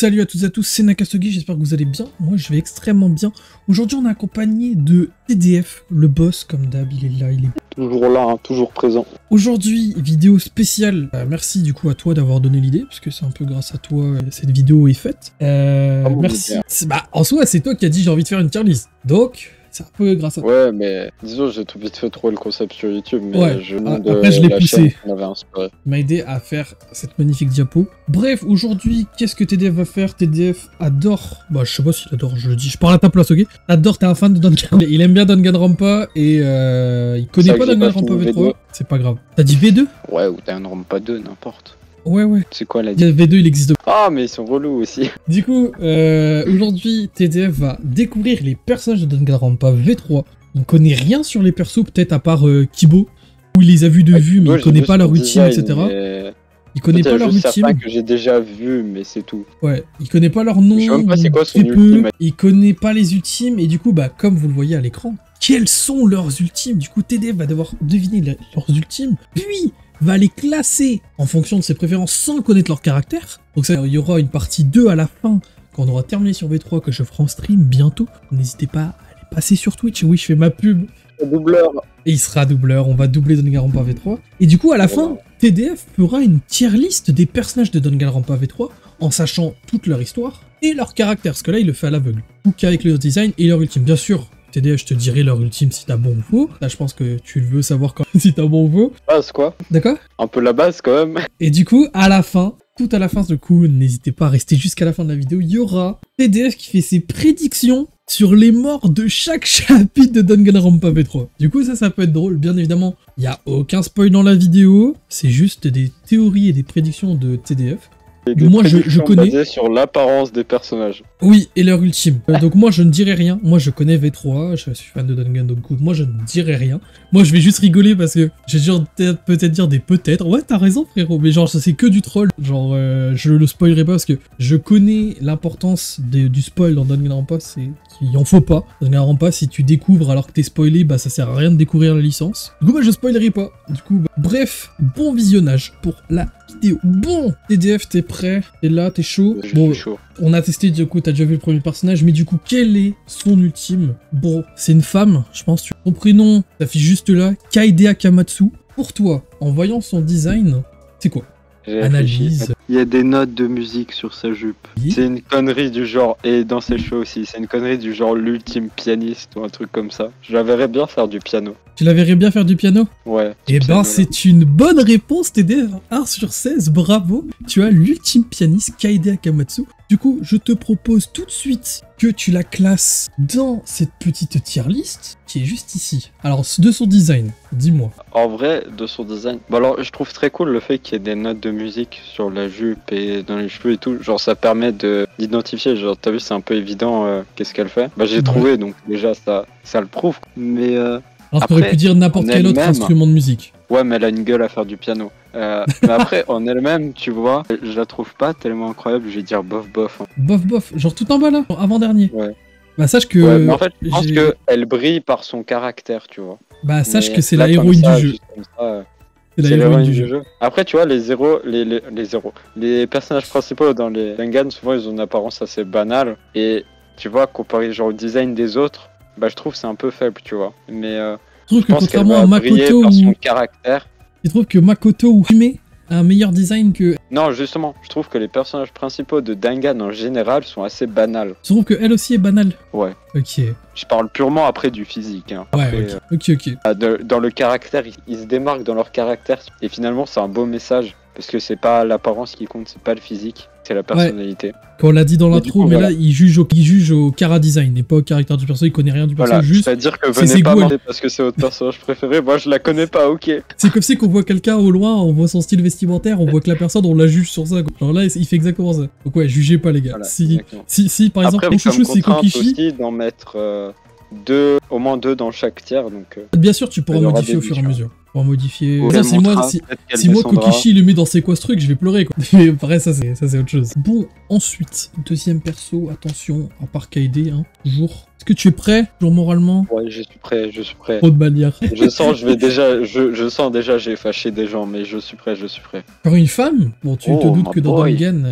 Salut à toutes et à tous, c'est Nakastogi, j'espère que vous allez bien. Moi je vais extrêmement bien. Aujourd'hui on est accompagné de TDF, le boss comme d'hab, il est là, il est toujours là, hein, toujours présent. Aujourd'hui, vidéo spéciale. Merci du coup à toi d'avoir donné l'idée, puisque c'est un peu grâce à toi cette vidéo est faite. Merci. Bah en soi c'est toi qui as dit j'ai envie de faire une tier list. Donc c'est un peu grâce à toi. Ouais, mais disons, j'ai tout vite fait trouver le concept sur YouTube, mais ouais. Après, je l'ai poussé. Il m'a aidé à faire cette magnifique diapo. Bref, aujourd'hui, qu'est-ce que TDF va faire? TDF adore. Bah, je sais pas s'il adore, je le dis. Je parle à ta place, ok? Adore, t'es un fan de Danganronpa. Il aime bien Danganronpa et il connaît pas Danganronpa V3. C'est pas grave. T'as dit V2? Ouais, ou Danganronpa 2, n'importe. Ouais. C'est quoi la V2, il existe. Ah, mais ils sont relous aussi. Du coup, aujourd'hui, TDF va découvrir les personnages de Danganronpa V3. On connaît rien sur les persos, peut-être à part Kibo, où il les a vus de vue, mais il connaît pas leur ultime, etc. Mais... Il connaît pas leur ultime. Que j'ai déjà vu, mais c'est tout. Ouais, il connaît pas leur nom. Je sais même pas c'est quoi son ultime. Il connaît pas les ultimes, et du coup, bah, comme vous le voyez à l'écran, quels sont leurs ultimes? Du coup, TDF va devoir deviner leurs ultimes, puis va les classer en fonction de ses préférences sans connaître leur caractère. Donc ça, il y aura une partie 2 à la fin, quand on aura terminé sur V3, que je ferai en stream bientôt. N'hésitez pas à aller passer sur Twitch. Oui, je fais ma pub. Doubleur. Et il sera doubleur, on va doubler Danganronpa V3. Et du coup, à la fin, TDF fera une tier list des personnages de Danganronpa V3, en sachant toute leur histoire et leur caractère, parce que là, il le fait à l'aveugle. Ou qu'avec leur design et leur ultime. Bien sûr, TDF, je te dirai leur ultime si t'as bon ou faux. Là, je pense que tu le veux savoir quand si t'as bon ou faux. Base, quoi. D'accord? Un peu la base, quand même. Et du coup, à la fin, tout à la fin, du coup, n'hésitez pas à rester jusqu'à la fin de la vidéo. Il y aura TDF qui fait ses prédictions sur les morts de chaque chapitre de Danganronpa V3. Du coup, ça peut être drôle. Bien évidemment, il n'y a aucun spoil dans la vidéo. C'est juste des théories et des prédictions de TDF. Moi, je connais sur l'apparence des personnages. Oui, et leur ultime. Donc moi, je ne dirai rien. Moi, je connais V3, je suis fan de Dangan, donc moi, je ne dirai rien. Moi, je vais juste rigoler parce que j'ai genre peut-être dire des peut-être. Ouais, t'as raison, frérot. Mais genre, ça c'est que du troll. Genre, je le spoilerai pas parce que je connais l'importance du spoil dans Danganronpa. C'est qu'il en faut pas. Danganronpa, si tu découvres alors que t'es spoilé, bah ça sert à rien de découvrir la licence. Du coup, bah, je spoilerai pas. Du coup, bah, bref, bon visionnage pour la vidéo. Bon, TDF, t'es prêt? T'es là, t'es chaud? Bon, chaud. On a testé, du coup, t'as déjà vu le premier personnage, mais du coup, quel est son ultime? Bon, c'est une femme, je pense. Son prénom s'affiche juste là, Kaede Akamatsu. Pour toi, en voyant son design, c'est quoi? Analyse. Il y a des notes de musique sur sa jupe. Oui. C'est une connerie du genre, et dans ses cheveux aussi, c'est une connerie du genre l'ultime pianiste ou un truc comme ça. Je la verrais bien faire du piano. Tu la verrais bien faire du piano? Ouais. Et ben c'est une bonne réponse, TDF. 1 sur 16, bravo. Tu as l'ultime pianiste Kaede Akamatsu. Du coup, je te propose tout de suite que tu la classes dans cette petite tier list qui est juste ici. Alors, de son design, dis-moi. En vrai, de son design... Bon alors, je trouve très cool le fait qu'il y ait des notes de musique sur la jupe et dans les cheveux et tout. Genre, ça permet d'identifier. Genre, t'as vu, c'est un peu évident qu'est-ce qu'elle fait. Bah, j'ai trouvé, donc déjà, ça le prouve. Mais... Alors, t'aurais pu dire n'importe quel autre instrument de musique. Ouais, mais elle a une gueule à faire du piano. Mais après, en elle-même, tu vois, je la trouve pas tellement incroyable, je vais dire bof bof. Hein. Bof bof, genre tout en bas là, avant-dernier. Ouais. Bah sache que... Ouais, mais en fait, je pense qu'elle brille par son caractère, tu vois. Bah sache que c'est la héroïne du jeu. C'est l'héroïne du jeu. Après, tu vois, les personnages principaux dans les Dangan, souvent, ils ont une apparence assez banale. Et tu vois, comparé genre au design des autres, bah je trouve que c'est un peu faible, tu vois. Mais je trouve que contrairement à Makoto par son caractère. Tu trouves que Makoto ou Hime a un meilleur design que... Non, justement, je trouve que les personnages principaux de Dangan en général sont assez banals. Tu trouves qu'elle aussi est banale? Ouais. Ok. Je parle purement après du physique. Hein. Après, ouais, ok. Dans le caractère, ils se démarquent dans leur caractère. Et finalement, c'est un beau message. Parce que c'est pas l'apparence qui compte, c'est pas le physique, c'est la personnalité. Ouais. Quand on l'a dit dans l'intro, mais voilà. Là, il juge au chara-design et pas au caractère du perso, il connaît rien du perso, voilà, juste... c'est-à-dire que venez pas mentir parce que c'est votre personnage préféré, moi je la connais pas, ok. C'est comme si qu'on voit quelqu'un au loin, on voit son style vestimentaire, on voit que la personne, on la juge sur ça. Genre là, il fait exactement ça. Donc ouais, jugez pas les gars. Voilà, si par exemple, mon chouchou c'est Kokishi... aussi d'en mettre au moins deux dans chaque tiers, donc... Bien sûr, tu pourras modifier au fur et à mesure. pour modifier. Ou Ça, elle c'est moi, montera, si, peut-être qu'elle si moi descendra. Kokishi le met dans ses trucs, je vais pleurer quoi. Mais après, ça c'est autre chose. Bon, ensuite, deuxième perso, attention, à part Kaede, hein, toujours. Est-ce que tu es prêt, toujours moralement? Ouais, je suis prêt, je suis prêt. Trop de manières. Je sens, je sens déjà, j'ai fâché des gens, mais je suis prêt, je suis prêt. Encore une femme? Bon, tu te Oh, doutes my que dans boy. Dangan,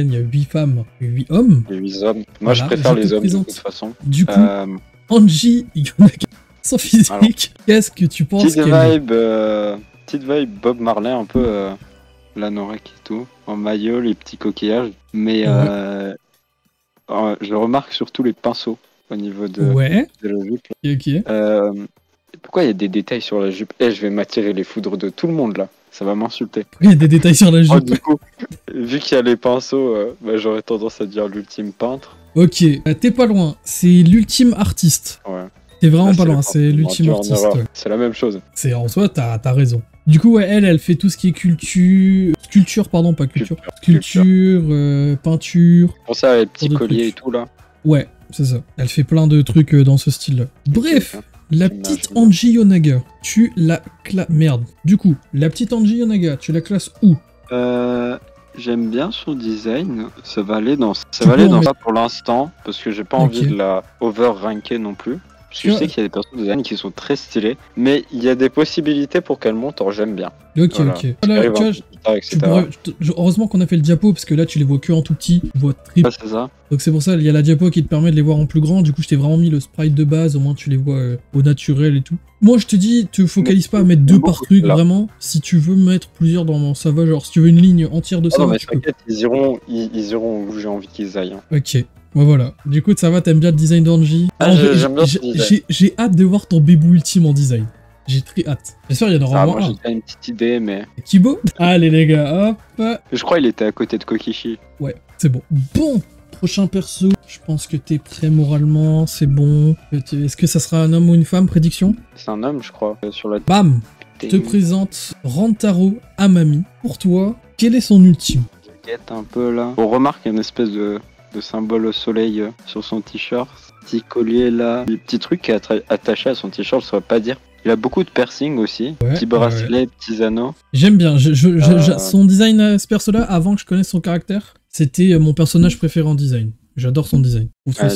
il y a 8 femmes et 8 hommes. Les 8 hommes. Moi, je Voilà, préfère je te les hommes de présente. toute façon. Du coup, Euh, Anji Yonaga, son physique, Alors. qu'est-ce que tu penses petite qu'elle est? petite vibe Bob Marley, un peu l'anorak et tout, en maillot, les petits coquillages. Mais je remarque surtout les pinceaux au niveau de Ouais, la jupe. ok. Pourquoi il y a des détails sur la jupe? Je vais m'attirer les foudres de tout le monde là. Ça va m'insulter. Il y a des détails sur la Oh, jupe. du coup, vu qu'il y a les pinceaux, j'aurais tendance à dire l'ultime peintre. Ok, t'es pas loin. C'est l'ultime artiste. Ouais. T'es vraiment Là, pas c'est loin, le c'est l'ultime peintre en artiste. erreur. Ouais. C'est la même chose. C'est en soi, t'as raison. Du coup, ouais, elle fait tout ce qui est sculpture, pardon, pas culture. Sculpture, peinture. Pour ça, les petits de colliers trucs. et tout là. Ouais, c'est ça. Elle fait plein de trucs dans ce style-là. Bref, Ok. la J'aime bien, petite j'aime bien. Anji Yonaga, tu la Merde. Du coup, la petite Anji Yonaga, tu la classes où? J'aime bien son design. Ça va aller dans Tu ça peux en ça pour l'instant parce que j'ai pas envie Ok. de la over-ranker non plus. Parce que je Ouais. sais qu'il y a des personnes de design qui sont très stylées, mais il y a des possibilités pour qu'elle monte en j'aime bien. Ok, Voilà. ok. Qui Là, arrive tu un vois, peu plus tard, etc. tu pourrais- heureusement qu'on a fait le diapo, parce que là, tu les vois que en tout petit. Tu vois triple. Ouais, c'est ça. Donc c'est pour ça, il y a la diapo qui te permet de les voir en plus grand. Du coup, je t'ai vraiment mis le sprite de base, au moins tu les vois au naturel et tout. Moi, je te dis, te focalise pas à mettre deux par beaucoup, truc, là. vraiment. Si tu veux mettre plusieurs dans ça va, genre, si tu veux une ligne entière de Ah ça non, va, mais tu peux. t'inquiète, ils iront où j'ai envie qu'ils aillent. Hein. Ok, bon, voilà. Du coup, ça va, t'aimes bien le design d'Anji. Ah, En vrai, j'aime bien ce design. j'ai hâte de voir ton bébou ultime en design. J'ai très hâte. J'espère qu'il y en aura Ah, au moi moins j'ai déjà une petite idée, mais un. Kibo. Allez les gars, hop. je crois qu'il était à côté de Kokishi. Ouais, c'est bon. Bon, prochain perso. Je pense que t'es prêt moralement, c'est bon. Est-ce que ça sera un homme ou une femme, prédiction? C'est un homme, je crois, sur la Bam! Je te présente Rantaro Amami. Pour toi, quel est son ultime? guette un peu là. On remarque une espèce de symbole au soleil sur son t-shirt. Petit collier là. Les petits trucs qui est attaché à son t-shirt, je saurais pas dire. Il a beaucoup de piercing aussi. Ouais, Petits bracelets, petits anneaux. J'aime bien. Son design, ce perso-là, avant que je connaisse son caractère, c'était mon personnage préféré en design. J'adore son design.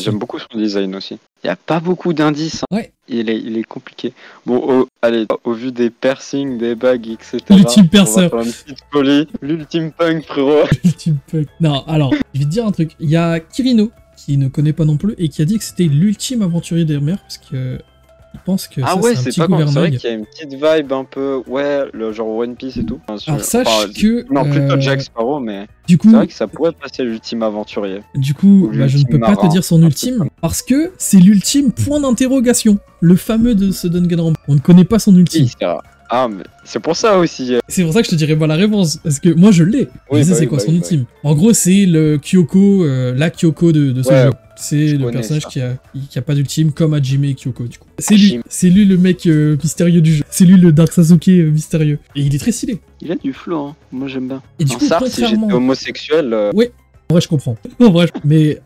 J'aime beaucoup son design aussi. Il n'y a pas beaucoup d'indices. Hein. Ouais. Il est compliqué. Bon, allez, au vu des piercings, des bagues, etc. L'ultime on perceur. va faire une petite folie. L'ultime punk, frérot. Ultime punk. Non, alors, je vais te dire un truc. Il y a Kirino, qui ne connaît pas non plus, et qui a dit que c'était l'ultime aventurier des mers, parce que il pense que Ah ça, ouais, c'est un c'est petit pas con. C'est vrai gouvernail. qu'il y a une petite vibe un peu, ouais, le genre One Piece et tout. Enfin, Alors sache que... Non, plutôt Jack Sparrow, mais Du coup, c'est vrai que ça pourrait passer l'ultime aventurier. Du coup, Ou je ne l'ultime peux pas te marin, dire son un truc ultime, comme parce que c'est l'ultime point d'interrogation. Le fameux de ce Danganronpa. On ne connaît pas son ultime. Ah, mais c'est pour ça aussi. C'est pour ça que je te dirais pas la réponse, parce que moi je l'ai. Oui, je sais bah c'est oui, quoi bah son oui, ultime. En gros, c'est le Kyoko, la Kyoko de ce Ouais, jeu. C'est je le connais personnage ça. qui a pas d'ultime, comme Hajime et Kyoko, du coup. Hajime. C'est lui le mec mystérieux du jeu. C'est lui le Dark Sasuke mystérieux. Et il est très stylé. Il a du flow, hein. Moi j'aime bien. Et du coup, ça, si j'étais contrairement... homosexuel, En vrai, je comprends. En vrai, mais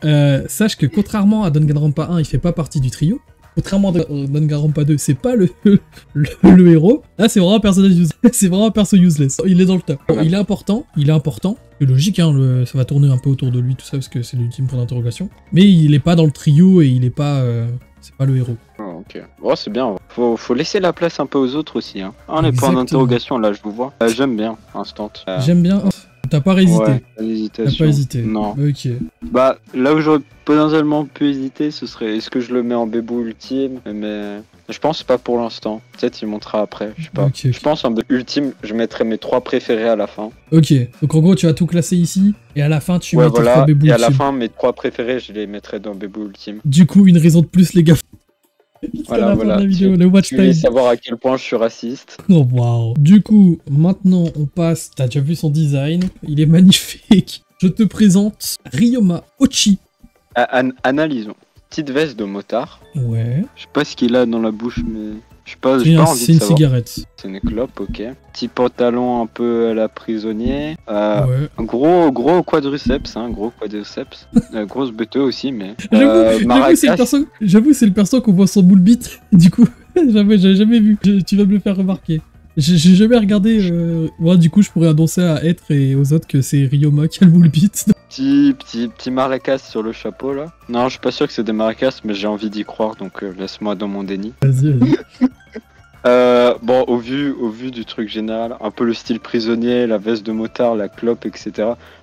sache que contrairement à Danganronpa 1, il fait pas partie du trio. Contrairement à Danganronpa 2, c'est pas le héros. Là, c'est vraiment un personnage useless. C'est vraiment un perso useless. Il est dans le tas. Bon, il est important. C'est logique, hein, ça va tourner un peu autour de lui, tout ça, parce que c'est l'ultime point d'interrogation. Mais il est pas dans le trio et il est pas... c'est pas le héros. Oh, ok. Bon, c'est bien. Faut laisser la place un peu aux autres aussi. Hein. Ah, les points Exactement. d'interrogation, là, je vous vois. J'aime bien, instant. J'aime bien... T'as pas hésité. Ouais, T'as l'hésitation. pas hésité. Non. Ok. Bah, là où j'aurais potentiellement pu hésiter, ce serait est-ce que je le mets en bébou ultime, mais je pense pas pour l'instant. Peut-être il montera après, je sais pas. Ok. Je pense en bébou ultime, je mettrai mes 3 préférés à la fin. Ok. Donc en gros, tu vas tout classer ici, et à la fin, tu mets tes voilà. 3 bébous Et à la ultimes. fin, mes 3 préférés, je les mettrai dans bébou ultime. Du coup, une raison de plus, les gars. Voilà, la fin de la vidéo, le watch Tu voulais time. savoir à quel point je suis raciste. Oh wow. Du coup, maintenant on passe. T'as déjà vu son design, il est magnifique. Je te présente Ryoma Ochi. Analysons. Petite veste de motard. Ouais. Je sais pas ce qu'il a dans la bouche, mais j'ai pas C'est envie de une savoir. cigarette. C'est une clope, ok. Petit pantalon un peu à la prisonnier. Ouais. Gros quadriceps, hein, gros quadriceps. Grosse beuteux aussi, mais. J'avoue, Maracas. c'est le perso qu'on voit sur Bullbeat. Du coup, J'avais jamais vu. Tu vas me le faire remarquer. J'ai jamais regardé. Ouais, du coup, je pourrais annoncer à Être et aux autres que c'est Ryoma qui a le moule beat. Petit maracas sur le chapeau là. Non, je suis pas sûr que c'est des maracas, mais j'ai envie d'y croire, donc laisse-moi dans mon déni. Vas-y. Bon, au vu du truc général, un peu le style prisonnier, la veste de motard, la clope, etc.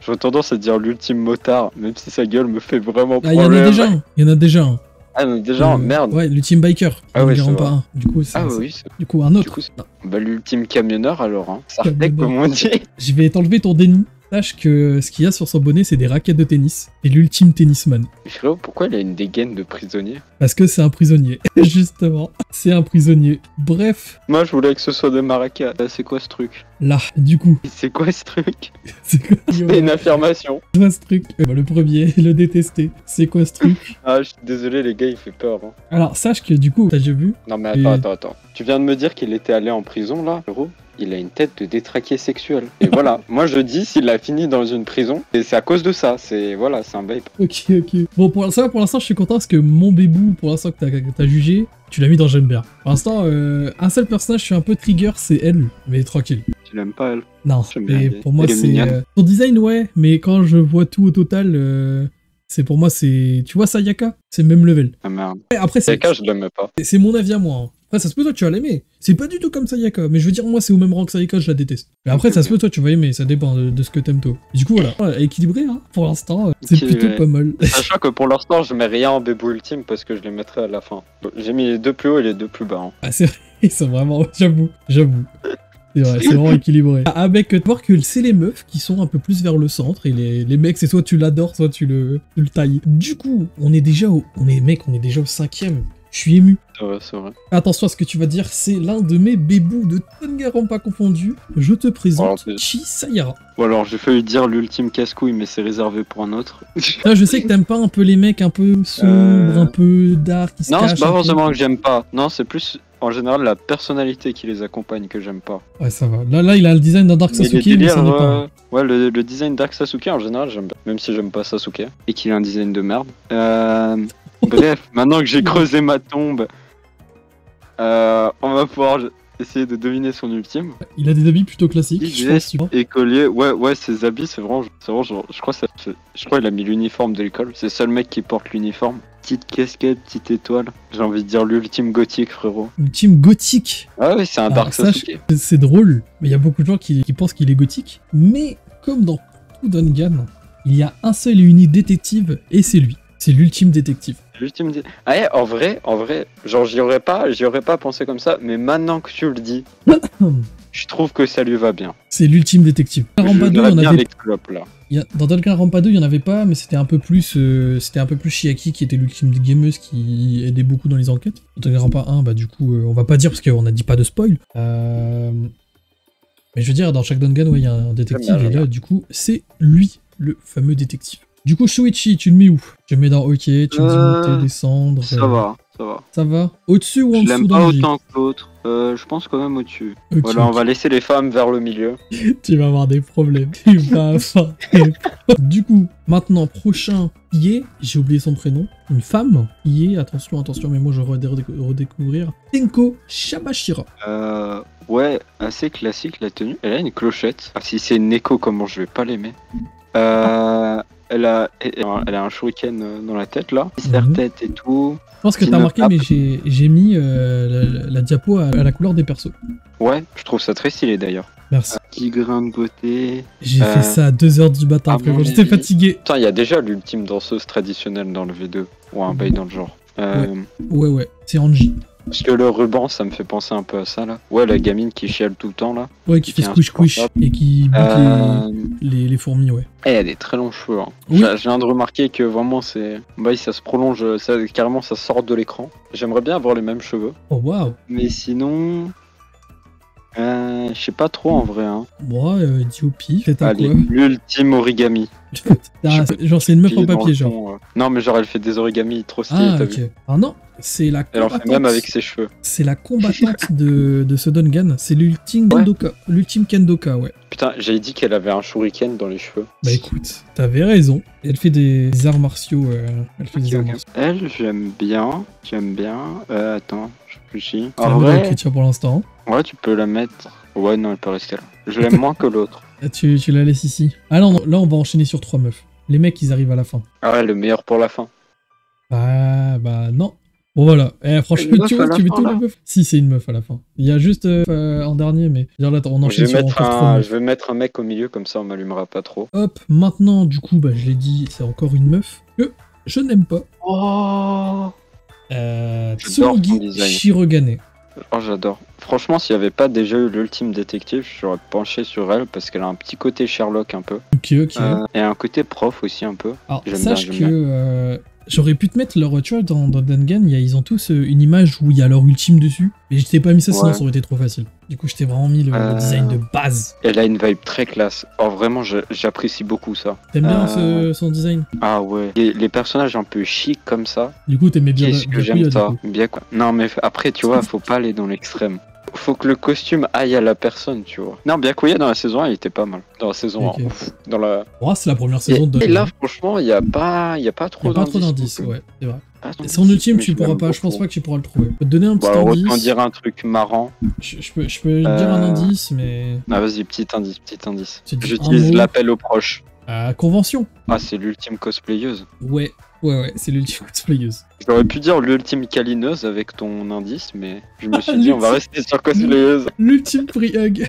J'aurais tendance à dire l'ultime motard, même si sa gueule me fait vraiment Ah, il y problème. en a déjà un. Il y en a déjà un. Ah, mais déjà, merde. Ouais, l'ultime biker. Ah ouais, il c'est pas vrai. un. Du coup, Ah oui, c'est... Du coup, un autre. Du coup, bah, l'ultime camionneur alors, hein. Ça refait Camionneur. comme on dit. Je vais t'enlever ton déni. Sache que ce qu'il y a sur son bonnet, c'est des raquettes de tennis. C'est l'ultime tennisman. Frérot, pourquoi il a une dégaine de prisonnier? Parce que c'est un prisonnier. Justement, c'est un prisonnier. Bref, Moi, je voulais que ce soit des maracas. C'est quoi ce truc? là, du coup, C'est quoi ce truc? c'est quoi, C'est une affirmation. ce truc? Le premier, le détesté. C'est quoi ce truc? Ah, je suis désolé, les gars, il fait peur. Hein. Alors, sache que du coup, t'as déjà vu? Non, mais Et- attends. Tu viens de me dire qu'il était allé en prison, là, frérot? Il a une tête de détraqué sexuel. Et voilà, moi je dis s'il a fini dans une prison, et c'est à cause de ça. C'est voilà, c'est un babe. Ok. Bon, pour l'instant, je suis content parce que mon bébou, pour l'instant que t'as jugé, tu l'as mis dans J'aime bien. Pour l'instant, un seul personnage, je suis un peu trigger, c'est elle. Mais tranquille. Tu l'aimes pas, elle? Non, J'aime bien, mais elle est- pour moi, elle est c'est... mignonne. son design, ouais, mais quand je vois tout au total, c'est pour moi, c'est... Tu vois Sayaka? C'est le même level. Ah merde. Ouais, après, c'est Sayaka, je l'aimais pas. mon avis à moi. Hein. Après, ça se peut, toi, tu vas l'aimer. C'est pas du tout comme Sayaka, mais je veux dire, moi, c'est au même rang que Sayaka, je la déteste. Mais après, ça se peut, toi, tu vas aimer, ça dépend de ce que t'aimes, toi. Et du coup, voilà. Ouais, équilibré, hein, pour l'instant, c'est Équilibré. plutôt pas mal. Sachant que pour l'instant, je mets rien en bébou ultime parce que je les mettrai à la fin. J'ai mis les deux plus hauts et les deux plus bas. Hein. Ah, c'est vrai, ils sont vraiment... J'avoue. C'est vrai, c'est vraiment équilibré. Avec voir que c'est les meufs qui sont un peu plus vers le centre et les mecs, c'est soit tu l'adores, soit tu le tailles. Du coup, on est déjà au 5ème. Je suis ému. C'est vrai. Attention à ce que tu vas dire, c'est l'un de mes bébous de Tangaran pas confondu. Je te présente Alors, Chisayara. Bon alors, j'ai failli dire l'ultime casse-couille, mais c'est réservé pour un autre. Là, je sais que t'aimes pas un peu les mecs un peu sombres, un peu dark, qui se Non, cachent. c'est pas un peu. forcément que j'aime pas. Non, c'est plus en général la personnalité qui les accompagne que j'aime pas. Ouais, ça va. Là, il a le design d'un Dark Mais Sasuke, les mais ça délires, n'est pas. ouais, le design Dark Sasuke en général, j'aime bien. Même si j'aime pas Sasuke et qu'il a un design de merde. Bref, maintenant que j'ai creusé ma tombe, on va pouvoir essayer de deviner son ultime. Il a des habits plutôt classiques, je pense. Tu vois. Écolier, ouais, ses habits, c'est vraiment genre, je crois qu'il a mis l'uniforme de l'école. C'est le seul mec qui porte l'uniforme. Petite casquette, petite étoile. J'ai envie de dire l'ultime gothique, frérot. Une team gothique. Ah ouais, c'est un Dark Alors, Sasuke. c'est drôle, mais il y a beaucoup de gens qui pensent qu'il est gothique. Mais comme dans tout Dangan, il y a un seul et unique détective, et c'est lui. C'est l'ultime détective. L'ultime Ah ouais, en vrai, genre j'y aurais pas pensé comme ça, mais maintenant que tu le dis, je trouve que ça lui va bien. C'est l'ultime détective. Je Rampa 2, verrais on bien avait... avec Clope, là. Dans Dangan Rampa 2, il n'y en avait pas, mais c'était un peu plus Shiaki qui était l'ultime gameuse qui aidait beaucoup dans les enquêtes. Dans Dangan Rampa 1, bah du coup, on va pas dire parce qu'on a dit pas de spoil. Mais je veux dire, dans chaque Dangan, ouais, il y a un détective, et là, du coup, c'est lui, le fameux détective. Du coup, Shuichi, tu le mets où? Tu le mets dans OK, tu me dis monter, descendre. Ça va. Ça va? Au-dessus ou en Je dessous l'aime dans pas le J? autant que l'autre. Je pense quand même au-dessus. Ok, Voilà, on ok. va laisser les femmes vers le milieu. Tu vas avoir des problèmes. Du coup, maintenant, prochain qui est, j'ai oublié son prénom, une femme qui est, attention, mais moi je vais redécouvrir, Tenko Shabashira. Ouais, assez classique la tenue. Elle a une clochette. Ah, si c'est une Neko, comment je vais pas l'aimer. Elle a un shuriken dans la tête là. Serre-tête et tout. Je pense que Qui t'as ne- remarqué, mais j'ai mis la diapo à la couleur des persos. Ouais, je trouve ça très stylé d'ailleurs. Merci. Petit grain de beauté. J'ai fait ça à 2h du matin, à frérot. mon J'étais avis. fatigué. Putain, il y a déjà l'ultime danseuse traditionnelle dans le V2. Ou un bail dans le genre. Ouais, c'est Anji. Parce que le ruban, ça me fait penser un peu à ça là. Ouais, la gamine qui chiale tout le temps là. Ouais, qui fait Qui est squish et qui bute les fourmis, ouais. Elle a des très longs cheveux. Hein. Oui. Je viens de remarquer que vraiment c'est. Bah, ça se prolonge, carrément ça sort de l'écran. J'aimerais bien avoir les mêmes cheveux. Oh, waouh. Mais sinon. Je sais pas trop en vrai. Hein. Moi, dis au pif, c'est à Allez, quoi? l'ultime origami. Ah, genre, c'est une meuf en Qui est dans papier, le genre. fond, Non, mais genre elle fait des origamis trop stylés, Ah, t'as ok. vu. Ah non, c'est la Elle en fait même avec ses cheveux. C'est la combattante de ce Dongan. C'est l'ultime Kendoka. L'ultime Kendoka, ouais. Putain, j'ai dit qu'elle avait un shuriken dans les cheveux. Bah écoute, t'avais raison. Elle fait des arts martiaux. Elle fait des arts martiaux. Elle, j'aime bien. Attends, je réfléchis. C'est la modèle écriture pour l'instant. Ouais, tu peux la mettre. Ouais, non, elle peut rester là. Je l'aime moins que l'autre. Tu la laisses ici. Ah non, là on va enchaîner sur 3 meufs. Les mecs, ils arrivent à la fin. Ah ouais, le meilleur pour la fin. Ah bah non. Bon voilà, franchement, tu mets tout les meufs. Si, c'est une meuf à la fin. Il y a juste en dernier, mais là, on enchaîne sur encore 3 meufs. Je vais mettre un mec au milieu, comme ça on m'allumera pas trop. Hop, maintenant, du coup, bah, je l'ai dit, c'est encore une meuf que je n'aime pas. Oh, Tsurugi Shirogane. Oh, j'adore. Franchement, s'il n'y avait pas déjà eu l'ultime détective, j'aurais penché sur elle parce qu'elle a un petit côté Sherlock un peu. Ok. Et un côté prof aussi un peu. Alors, sache que j'aurais pu te mettre leur, tu vois, dans Dangan, ils ont tous une image où il y a leur ultime dessus. Mais je t'ai pas mis ça, sinon ça aurait été trop facile. Du coup, je t'ai vraiment mis le design de base. Elle a une vibe très classe. Oh, vraiment, j'apprécie beaucoup ça. T'aimes bien son design? Ah ouais. Les personnages un peu chic comme ça. Du coup, t'aimais bien Qu'est-ce que j'aime ça. Bien quoi. Non, mais après, tu vois, faut pas aller dans l'extrême. Faut que le costume aille à la personne, tu vois. Non, Byakuya dans la saison 1, il était pas mal. Dans la saison 1, dans la... Oh, c'est la première saison de... Et là, franchement, il y a pas trop d'indices. Ouais, c'est vrai. Son ultime, tu pourras pas, je pense pas que tu pourras le trouver. Je peux te donner un petit indice. Autant dire un truc marrant. Je peux dire un indice, mais... Ah, vas-y, petit indice. J'utilise l'appel aux proches. Convention. Ah, c'est l'ultime cosplayeuse. Ouais, c'est l'ultime cosplayeuse. J'aurais pu dire l'ultime câlineuse avec ton indice, mais je me suis dit on va rester sur cosplayeuse. L'ultime free hug.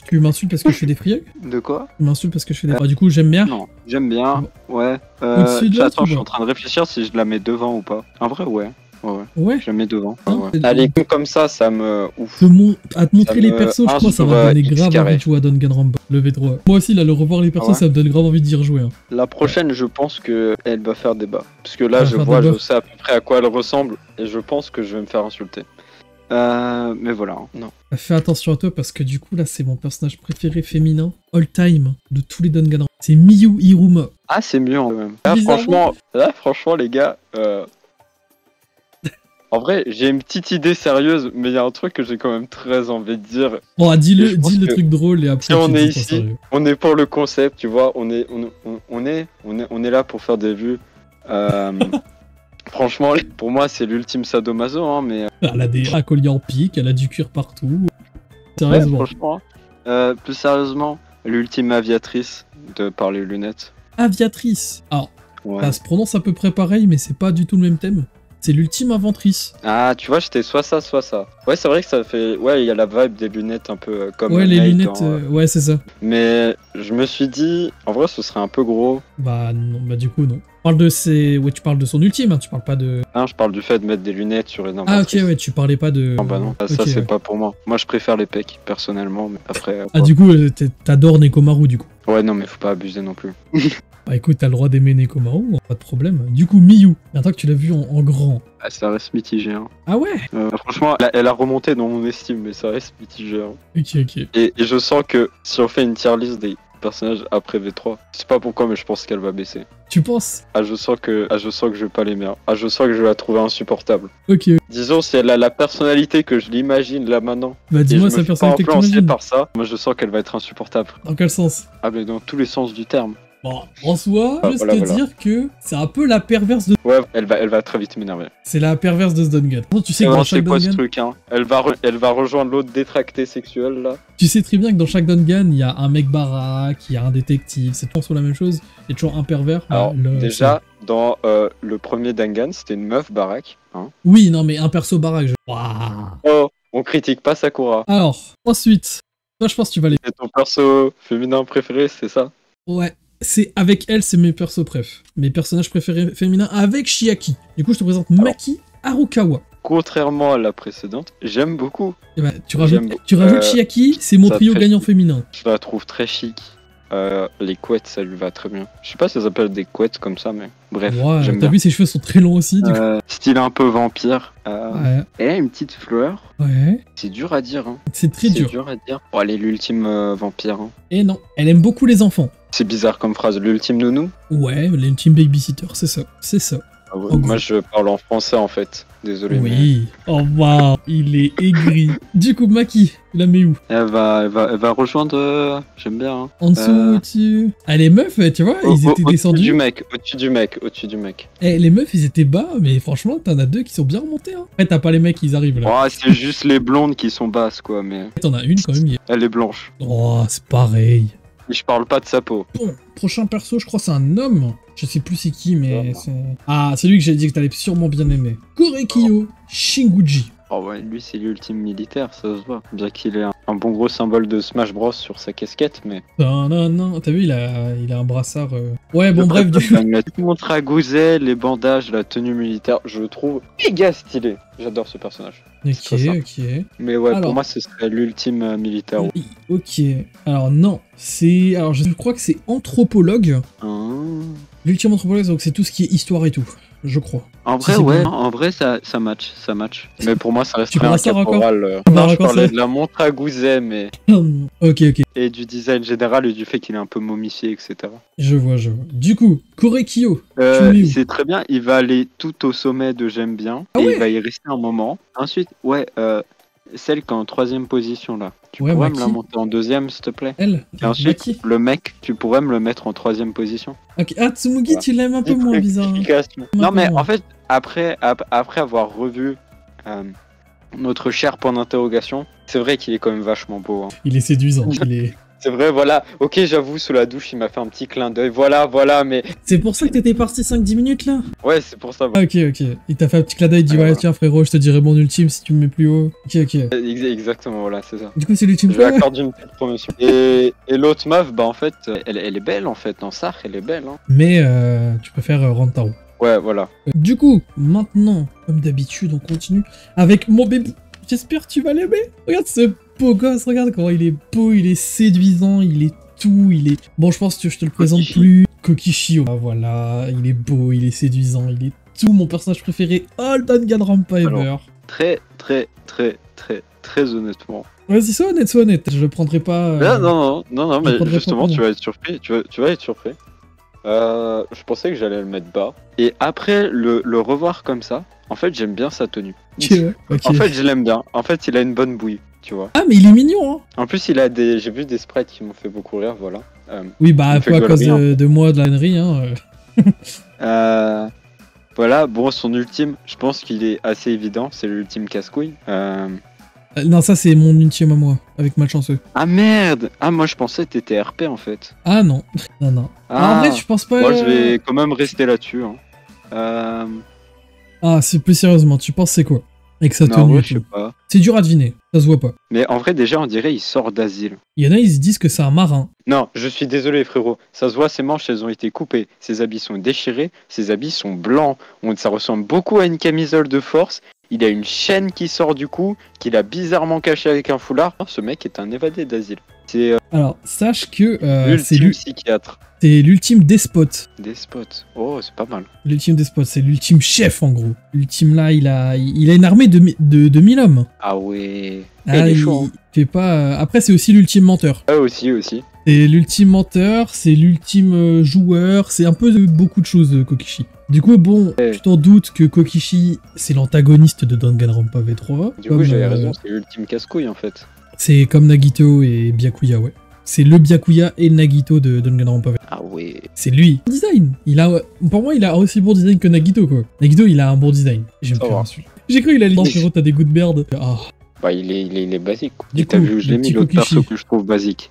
Tu m'insultes parce que je fais des free hugs? De quoi? Tu m'insultes parce que je fais des... du coup, j'aime bien. Non, j'aime bien, ouais. Attends, je suis en train de réfléchir si je la mets devant ou pas. En vrai, ouais. Ouais. Je la mets devant. Allez, comme ça me ouf. À te montrer les persos, je crois que ça va donner grave envie de jouer à Danganronpa, le V3. Moi aussi, là, le revoir les persos, ça me donne grave envie d'y rejouer. Hein. La prochaine, je pense qu'elle va faire débat. Parce que là, je sais à peu près à quoi elle ressemble, et je pense que je vais me faire insulter. Mais voilà, non. Fais attention à toi, parce que du coup, là, c'est mon personnage préféré féminin, all time, de tous les Danganronpa. C'est Miyu Hiruma. Ah, c'est mieux, quand même. Là, franchement, les gars... En vrai, j'ai une petite idée sérieuse, mais il y a un truc que j'ai quand même très envie de dire. Bon, dis le truc drôle et après. Si on est ici, on est pour le concept, tu vois. On est là pour faire des vues. Franchement, pour moi, c'est l'ultime sadomaso, hein, mais. Elle a des colliers en pique, elle a du cuir partout. Sérieusement. Ouais, franchement. Plus sérieusement, l'ultime aviatrice par les lunettes. Aviatrice. Alors, ça se prononce à peu près pareil, mais c'est pas du tout le même thème. C'est l'ultime inventrice. Ah, tu vois, j'étais soit ça, soit ça. Ouais, c'est vrai que ça fait... Ouais, il y a la vibe des lunettes un peu comme... Ouais, les lunettes, ouais, c'est ça. Mais je me suis dit, en vrai, ce serait un peu gros. Bah non, bah du coup, non. Tu parles de son ultime, hein, tu parles pas de... Non, je parle du fait de mettre des lunettes sur une inventrice. Ah ok, ouais, tu parlais pas de... Non, bah non, ça c'est pas pour moi. Moi, je préfère les pecs, personnellement, mais après... Ah, du coup, t'adores Nekomaru, du coup. Ouais, non, mais faut pas abuser non plus. Bah écoute, t'as le droit d'aimer Nekomaru, pas de problème. Du coup, Miyu, maintenant que tu l'as vu en grand. Ah, ça reste mitigé. Hein. Ah ouais? Franchement, elle a remonté dans mon estime, mais ça reste mitigé. Hein. Ok. Et je sens que si on fait une tier list des personnages après V3, je sais pas pourquoi, mais je pense qu'elle va baisser. Tu penses? Je sens que je vais pas l'aimer. Je sens que je vais la trouver insupportable. Ok. Disons, si elle a la personnalité que je l'imagine là maintenant. Bah dis-moi sa personnalité que tu imagines. Par ça, moi je sens qu'elle va être insupportable. Dans quel sens? Ah, mais dans tous les sens du terme. Bon, en soi, juste te dire que c'est un peu la perverse de... Ouais, elle va très vite m'énerver. C'est la perverse de ce Dangan. Tu sais que dans chaque Dangan... ce truc, hein. Elle va rejoindre l'autre détracté sexuel, là. Tu sais très bien que dans chaque Dangan, il y a un mec baraque, il y a un détective, c'est toujours sur la même chose. Il y a toujours un pervers. Alors, déjà, dans le premier Dangan, c'était une meuf baraque. Hein. Oui, non, mais un perso baraque. Waouh. Oh, on critique pas Sakura. Alors, ensuite, toi, je pense que tu vas les... C'est ton perso féminin préféré, c'est ça? Ouais. C'est avec elle, c'est mes persos préf. Mes personnages préférés féminins avec Chiaki. Du coup, je te présente Maki Harukawa. Contrairement à la précédente, j'aime beaucoup. Et bah, tu rajoutes Chiaki, c'est mon trio gagnant féminin. Je la trouve très chic. Les couettes, ça lui va très bien. Je sais pas si ça s'appelle des couettes comme ça, mais bref. Ouais, t'as vu, ses cheveux sont très longs aussi. Du coup. Style un peu vampire. Ouais. Elle a une petite fleur. Ouais. C'est dur à dire. Hein. C'est très dur. C'est dur à dire. Oh, elle est l'ultime vampire. Hein. Et non, elle aime beaucoup les enfants. C'est bizarre comme phrase. L'ultime nounou? Ouais, l'ultime babysitter, c'est ça. C'est ça. Ah ouais, En moi gros. je parle en français en fait. Désolé. Mais... Oui. Oh waouh, il est aigri. Du coup, Maki, tu la mets où? Elle va rejoindre. J'aime bien. Hein. En dessous, au-dessus? Ah, les meufs, tu vois, ils étaient Au-dessus du descendus. mec, au-dessus du mec, au-dessus du mec. Eh, les meufs, ils étaient bas, mais franchement, t'en as deux qui sont bien remontés. Hein. Après, t'as pas les mecs, ils arrivent là. Oh, c'est juste les blondes qui sont basses quoi, mais T'en as une quand même. elle est blanche. Oh, c'est pareil. Et je parle pas de sa peau. Bon, prochain perso, je crois c'est un homme. Je sais plus c'est qui, mais c'est... Ah, c'est lui que j'ai dit que t'allais sûrement bien aimer. Korekiyo Shinguji. Oh ouais, lui c'est l'ultime militaire, ça se voit. Bien qu'il ait un bon gros symbole de Smash Bros sur sa casquette, mais... Non, non, non. T'as vu, il a un brassard... Ouais, bon, bref, du coup... La montre à gousset, les bandages, la tenue militaire, je le trouve méga stylé. J'adore ce personnage. Ok, C'est ça. ok. Mais ouais, Alors. pour moi, ce serait l'ultime militaire. Oui, ok. Alors, non. C'est... Alors, je crois que c'est anthropologue. Hein. L'ultime anthropologue, donc c'est tout ce qui est histoire et tout. Je crois. En Si vrai, c'est ouais, bien. en vrai, ça match, ça match. Mais pour moi, ça Tu resterait un brassard encore caporal. Tu Non, je encore parlais ça de la montre à gousset, mais... Ok, ok. Et du design général et du fait qu'il est un peu momifié, etc. Je vois, je vois. Du coup, Korekiyo. Tu le mets où? C'est très bien, il va aller tout au sommet de j'aime bien, Ah et ouais. il va y rester un moment. Ensuite, ouais, celle qui est en 3ème position là. Tu Ouais, pourrais me la Maki. monter en 2ème, s'il te plaît? Elle. Et ensuite, Maki. le mec, tu pourrais me le mettre en 3ème position. Ok. Ah, Tsumugi, Ouais. tu l'aimes un peu Petite moins bizarre. Hein. rectification. Un Non peu mais moins. en fait, après avoir revu notre cher point d'interrogation, c'est vrai qu'il est quand même vachement beau. Hein. Il est séduisant. Il est... C'est vrai, voilà. Ok, j'avoue, sous la douche, il m'a fait un petit clin d'œil. Voilà, mais... C'est pour ça que t'étais parti 5-10 minutes là? Ouais, c'est pour ça. Ah, ok, ok. Il t'a fait un petit clin d'œil, il dit Ouais, ouais, voilà. tiens frérot, je te dirai mon ultime si tu me mets plus haut. Ok, ok. Exactement, voilà, c'est ça. Du coup, c'est l'ultime Je lui choix. accorde une petite promotion. Et l'autre meuf, bah en fait, elle est belle en fait. Dans Sark, elle est belle. Hein. Mais tu préfères Rantaro. Ouais, voilà. Du coup, maintenant, comme d'habitude, on continue avec mon bébé. J'espère que tu vas l'aimer. Regarde ce beau gosse, regarde comment il est beau, il est séduisant, il est tout, il est... Bon, je pense que je te le présente Kokishi. plus. Kokishi, ah, voilà, il est beau, il est séduisant, il est tout. Mon personnage préféré, all Danganronpa ever. Alors. Très honnêtement. Vas-y, sois honnête, je le prendrai pas... Non, je mais prendrai justement, pas tu vas être surpris. Tu vas être surpris. Je pensais que j'allais le mettre bas. Et après le revoir comme ça, en fait, j'aime bien sa tenue. Ok. En fait, je l'aime bien. En fait, il a une bonne bouille, tu vois. Ah, mais il est mignon, hein. En plus, il a des... J'ai vu des sprites qui m'ont fait beaucoup rire, voilà. Oui, bah, Il un fait peu à cause gaulerie, de moi, de la connerie, hein. Voilà, bon, son ultime, je pense qu'il est assez évident, c'est l'ultime casse-couille. Non, ça, c'est mon ultime à moi, avec malchanceux. Ah merde! Ah, moi je pensais que t'étais RP en fait. Ah, non. Non. Ah, En vrai, je pense pas... moi je vais quand même rester là-dessus. Hein. Ah, c'est plus sérieusement, tu penses c'est quoi? Avec sa Non, tenue ouais, et je sais tout. pas. C'est dur à deviner, ça se voit pas. Mais en vrai, déjà, on dirait il sort d'asile. Il y en a, ils se disent que c'est un marin. Non, je suis désolé, frérot. Ça se voit, ses manches, elles ont été coupées. Ses habits sont déchirés. Ses habits sont blancs. Ça ressemble beaucoup à une camisole de force. Il a une chaîne qui sort du cou, qu'il a bizarrement cachée avec un foulard. Ce mec est un évadé d'asile. C'est Alors, sache que c'est l'ultime psychiatre. l'ultime despote. Des spots. Oh, c'est pas mal. L'ultime despote, c'est l'ultime chef en gros. L'ultime là, il a une armée de 1000 hommes. Ah ouais. Ah, il est chaud. Hein. fait pas. Après, c'est aussi l'ultime menteur. Ah, aussi. C'est l'ultime menteur, c'est l'ultime joueur, c'est un peu de beaucoup de choses, Kokishi. Du coup, bon, Ouais. tu t'en doutes que Kokishi, c'est l'antagoniste de Danganronpa V3. Du coup, j'avais raison, c'est l'ultime casse-couille en fait. C'est comme Nagito et Byakuya, ouais. C'est le Byakuya et le Nagito de Danganronpa V3. Ah ouais. C'est lui. Design. Pour moi, il a aussi bon design que Nagito, quoi. Nagito, il a un bon design. J'aime Ça bien va. celui. J'ai cru qu'il allait dire, frérot, t'as des goûts de merde. Ah. Bah, il est basique. Quoi. Du Et t'as coup, vu où je le l'ai mis petit l'autre Kokishi. perso que je trouve basique.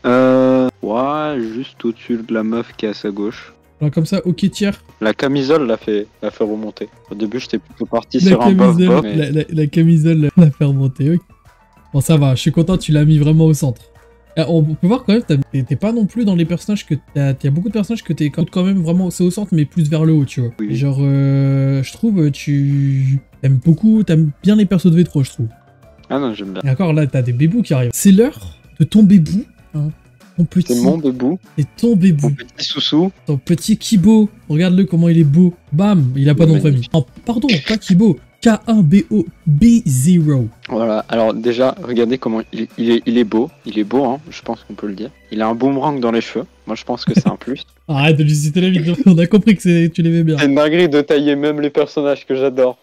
Ouais, juste au-dessus de la meuf qui est à sa gauche. Alors comme ça, ok tiers. La camisole l'a fait remonter. Au début, j'étais plutôt parti La sur un bof camisole, bof. Mais... la camisole l'a fait remonter. Ok. Bon, ça va, je suis content, tu l'as mis vraiment au centre. On peut voir quand même, t'es pas non plus dans les personnages que t'as beaucoup de personnages que t'es quand même vraiment c'est au centre, mais plus vers le haut, tu vois. Oui. Genre, je trouve, t'aimes bien les persos de V3, je trouve. Ah non, j'aime bien. Et encore là, t'as des bébous qui arrivent. C'est l'heure de ton bébou, hein. Ton petit. C'est mon bébou, C'est ton bébou. mon petit sous-sous. Ton petit Kibo. Regarde-le comment il est beau. Bam, il a pas Il est nom de famille. magnifique. Oh, pardon, pas Kibo. K1BO-B0. Voilà, alors déjà, regardez comment il est beau. Il est beau, hein, je pense qu'on peut le dire. Il a un boomerang dans les cheveux. Moi, je pense que c'est un plus. Arrête de lui citer la vidéo, on a compris que tu l'aimais bien. C'est une dinguerie de tailler même les personnages que j'adore.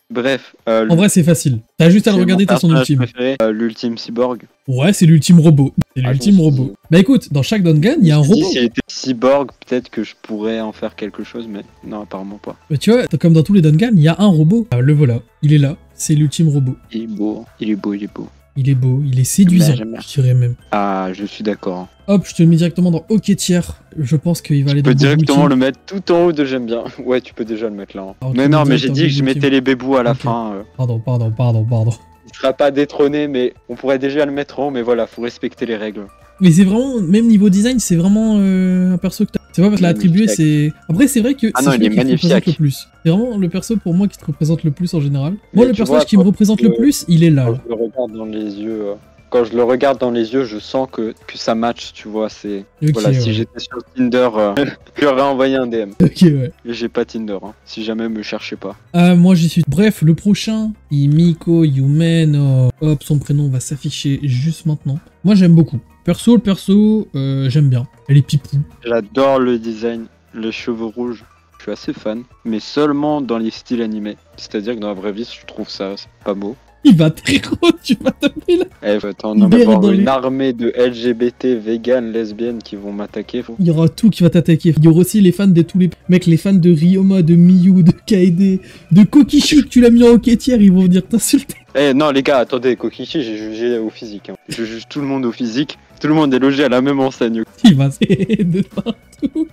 Bref. En vrai, c'est facile. T'as juste à le regarder, t'as son ultime. L'ultime cyborg. Ouais, c'est l'ultime robot. C'est l'ultime robot. Bah écoute, dans chaque Dungan, il y a un robot. S'il était cyborg, peut-être que je pourrais en faire quelque chose, mais non, apparemment pas. Bah tu vois, comme dans tous les Dungan, il y a un robot. Ah, le voilà, il est là, c'est l'ultime robot. Il est beau, il est beau, il est beau. Il est beau, il est séduisant, je dirais même. Ah, je suis d'accord. Hop, je te le mets directement dans OK Tier. Je pense qu'il va aller dans le directement le mettre tout en haut de j'aime bien. Ouais, tu peux déjà le mettre là. Hein. Alors, mais non, mais j'ai dit que je mettais les bébous à la fin. Pardon. Il sera pas détrôné, mais on pourrait déjà le mettre en haut, mais voilà, faut respecter les règles. Mais c'est vraiment, même niveau design, c'est vraiment un perso que t'as. C'est pas parce que l'a attribué, c'est. Après, c'est vrai que c'est celui qui te représente le plus. C'est vraiment le perso pour moi qui te représente le plus en général. Moi, le personnage qui me représente le plus, il est là. Quand je le regarde dans les yeux. Quand je le regarde dans les yeux, je sens que ça match, tu vois. C'est voilà, si j'étais sur Tinder, j'aurais envoyé un DM. Ok, ouais. Et j'ai pas Tinder, hein, si jamais me cherchez pas. Moi j'y suis. Bref, le prochain, Himiko Yumeno. Hop, son prénom va s'afficher juste maintenant. Moi j'aime beaucoup. Le perso, j'aime bien. Elle est pipou. J'adore le design, les cheveux rouges. Je suis assez fan, mais seulement dans les styles animés. C'est-à-dire que dans la vraie vie, je trouve ça pas beau. Il va très gros, tu vas taper là. Attends, on va avoir une armée de LGBT, vegan, lesbiennes qui vont m'attaquer. Il y aura tout qui va t'attaquer. Il y aura aussi les fans de tous les mecs, les fans de Ryoma, de Miyu, de Kaede, de Kokishi que tu l'as mis en quêtière, ils vont venir t'insulter. Non les gars, attendez, Kokishi, j'ai jugé au physique. Hein. Je juge tout le monde au physique. Tout le monde est logé à la même enseigne. Il va de partout.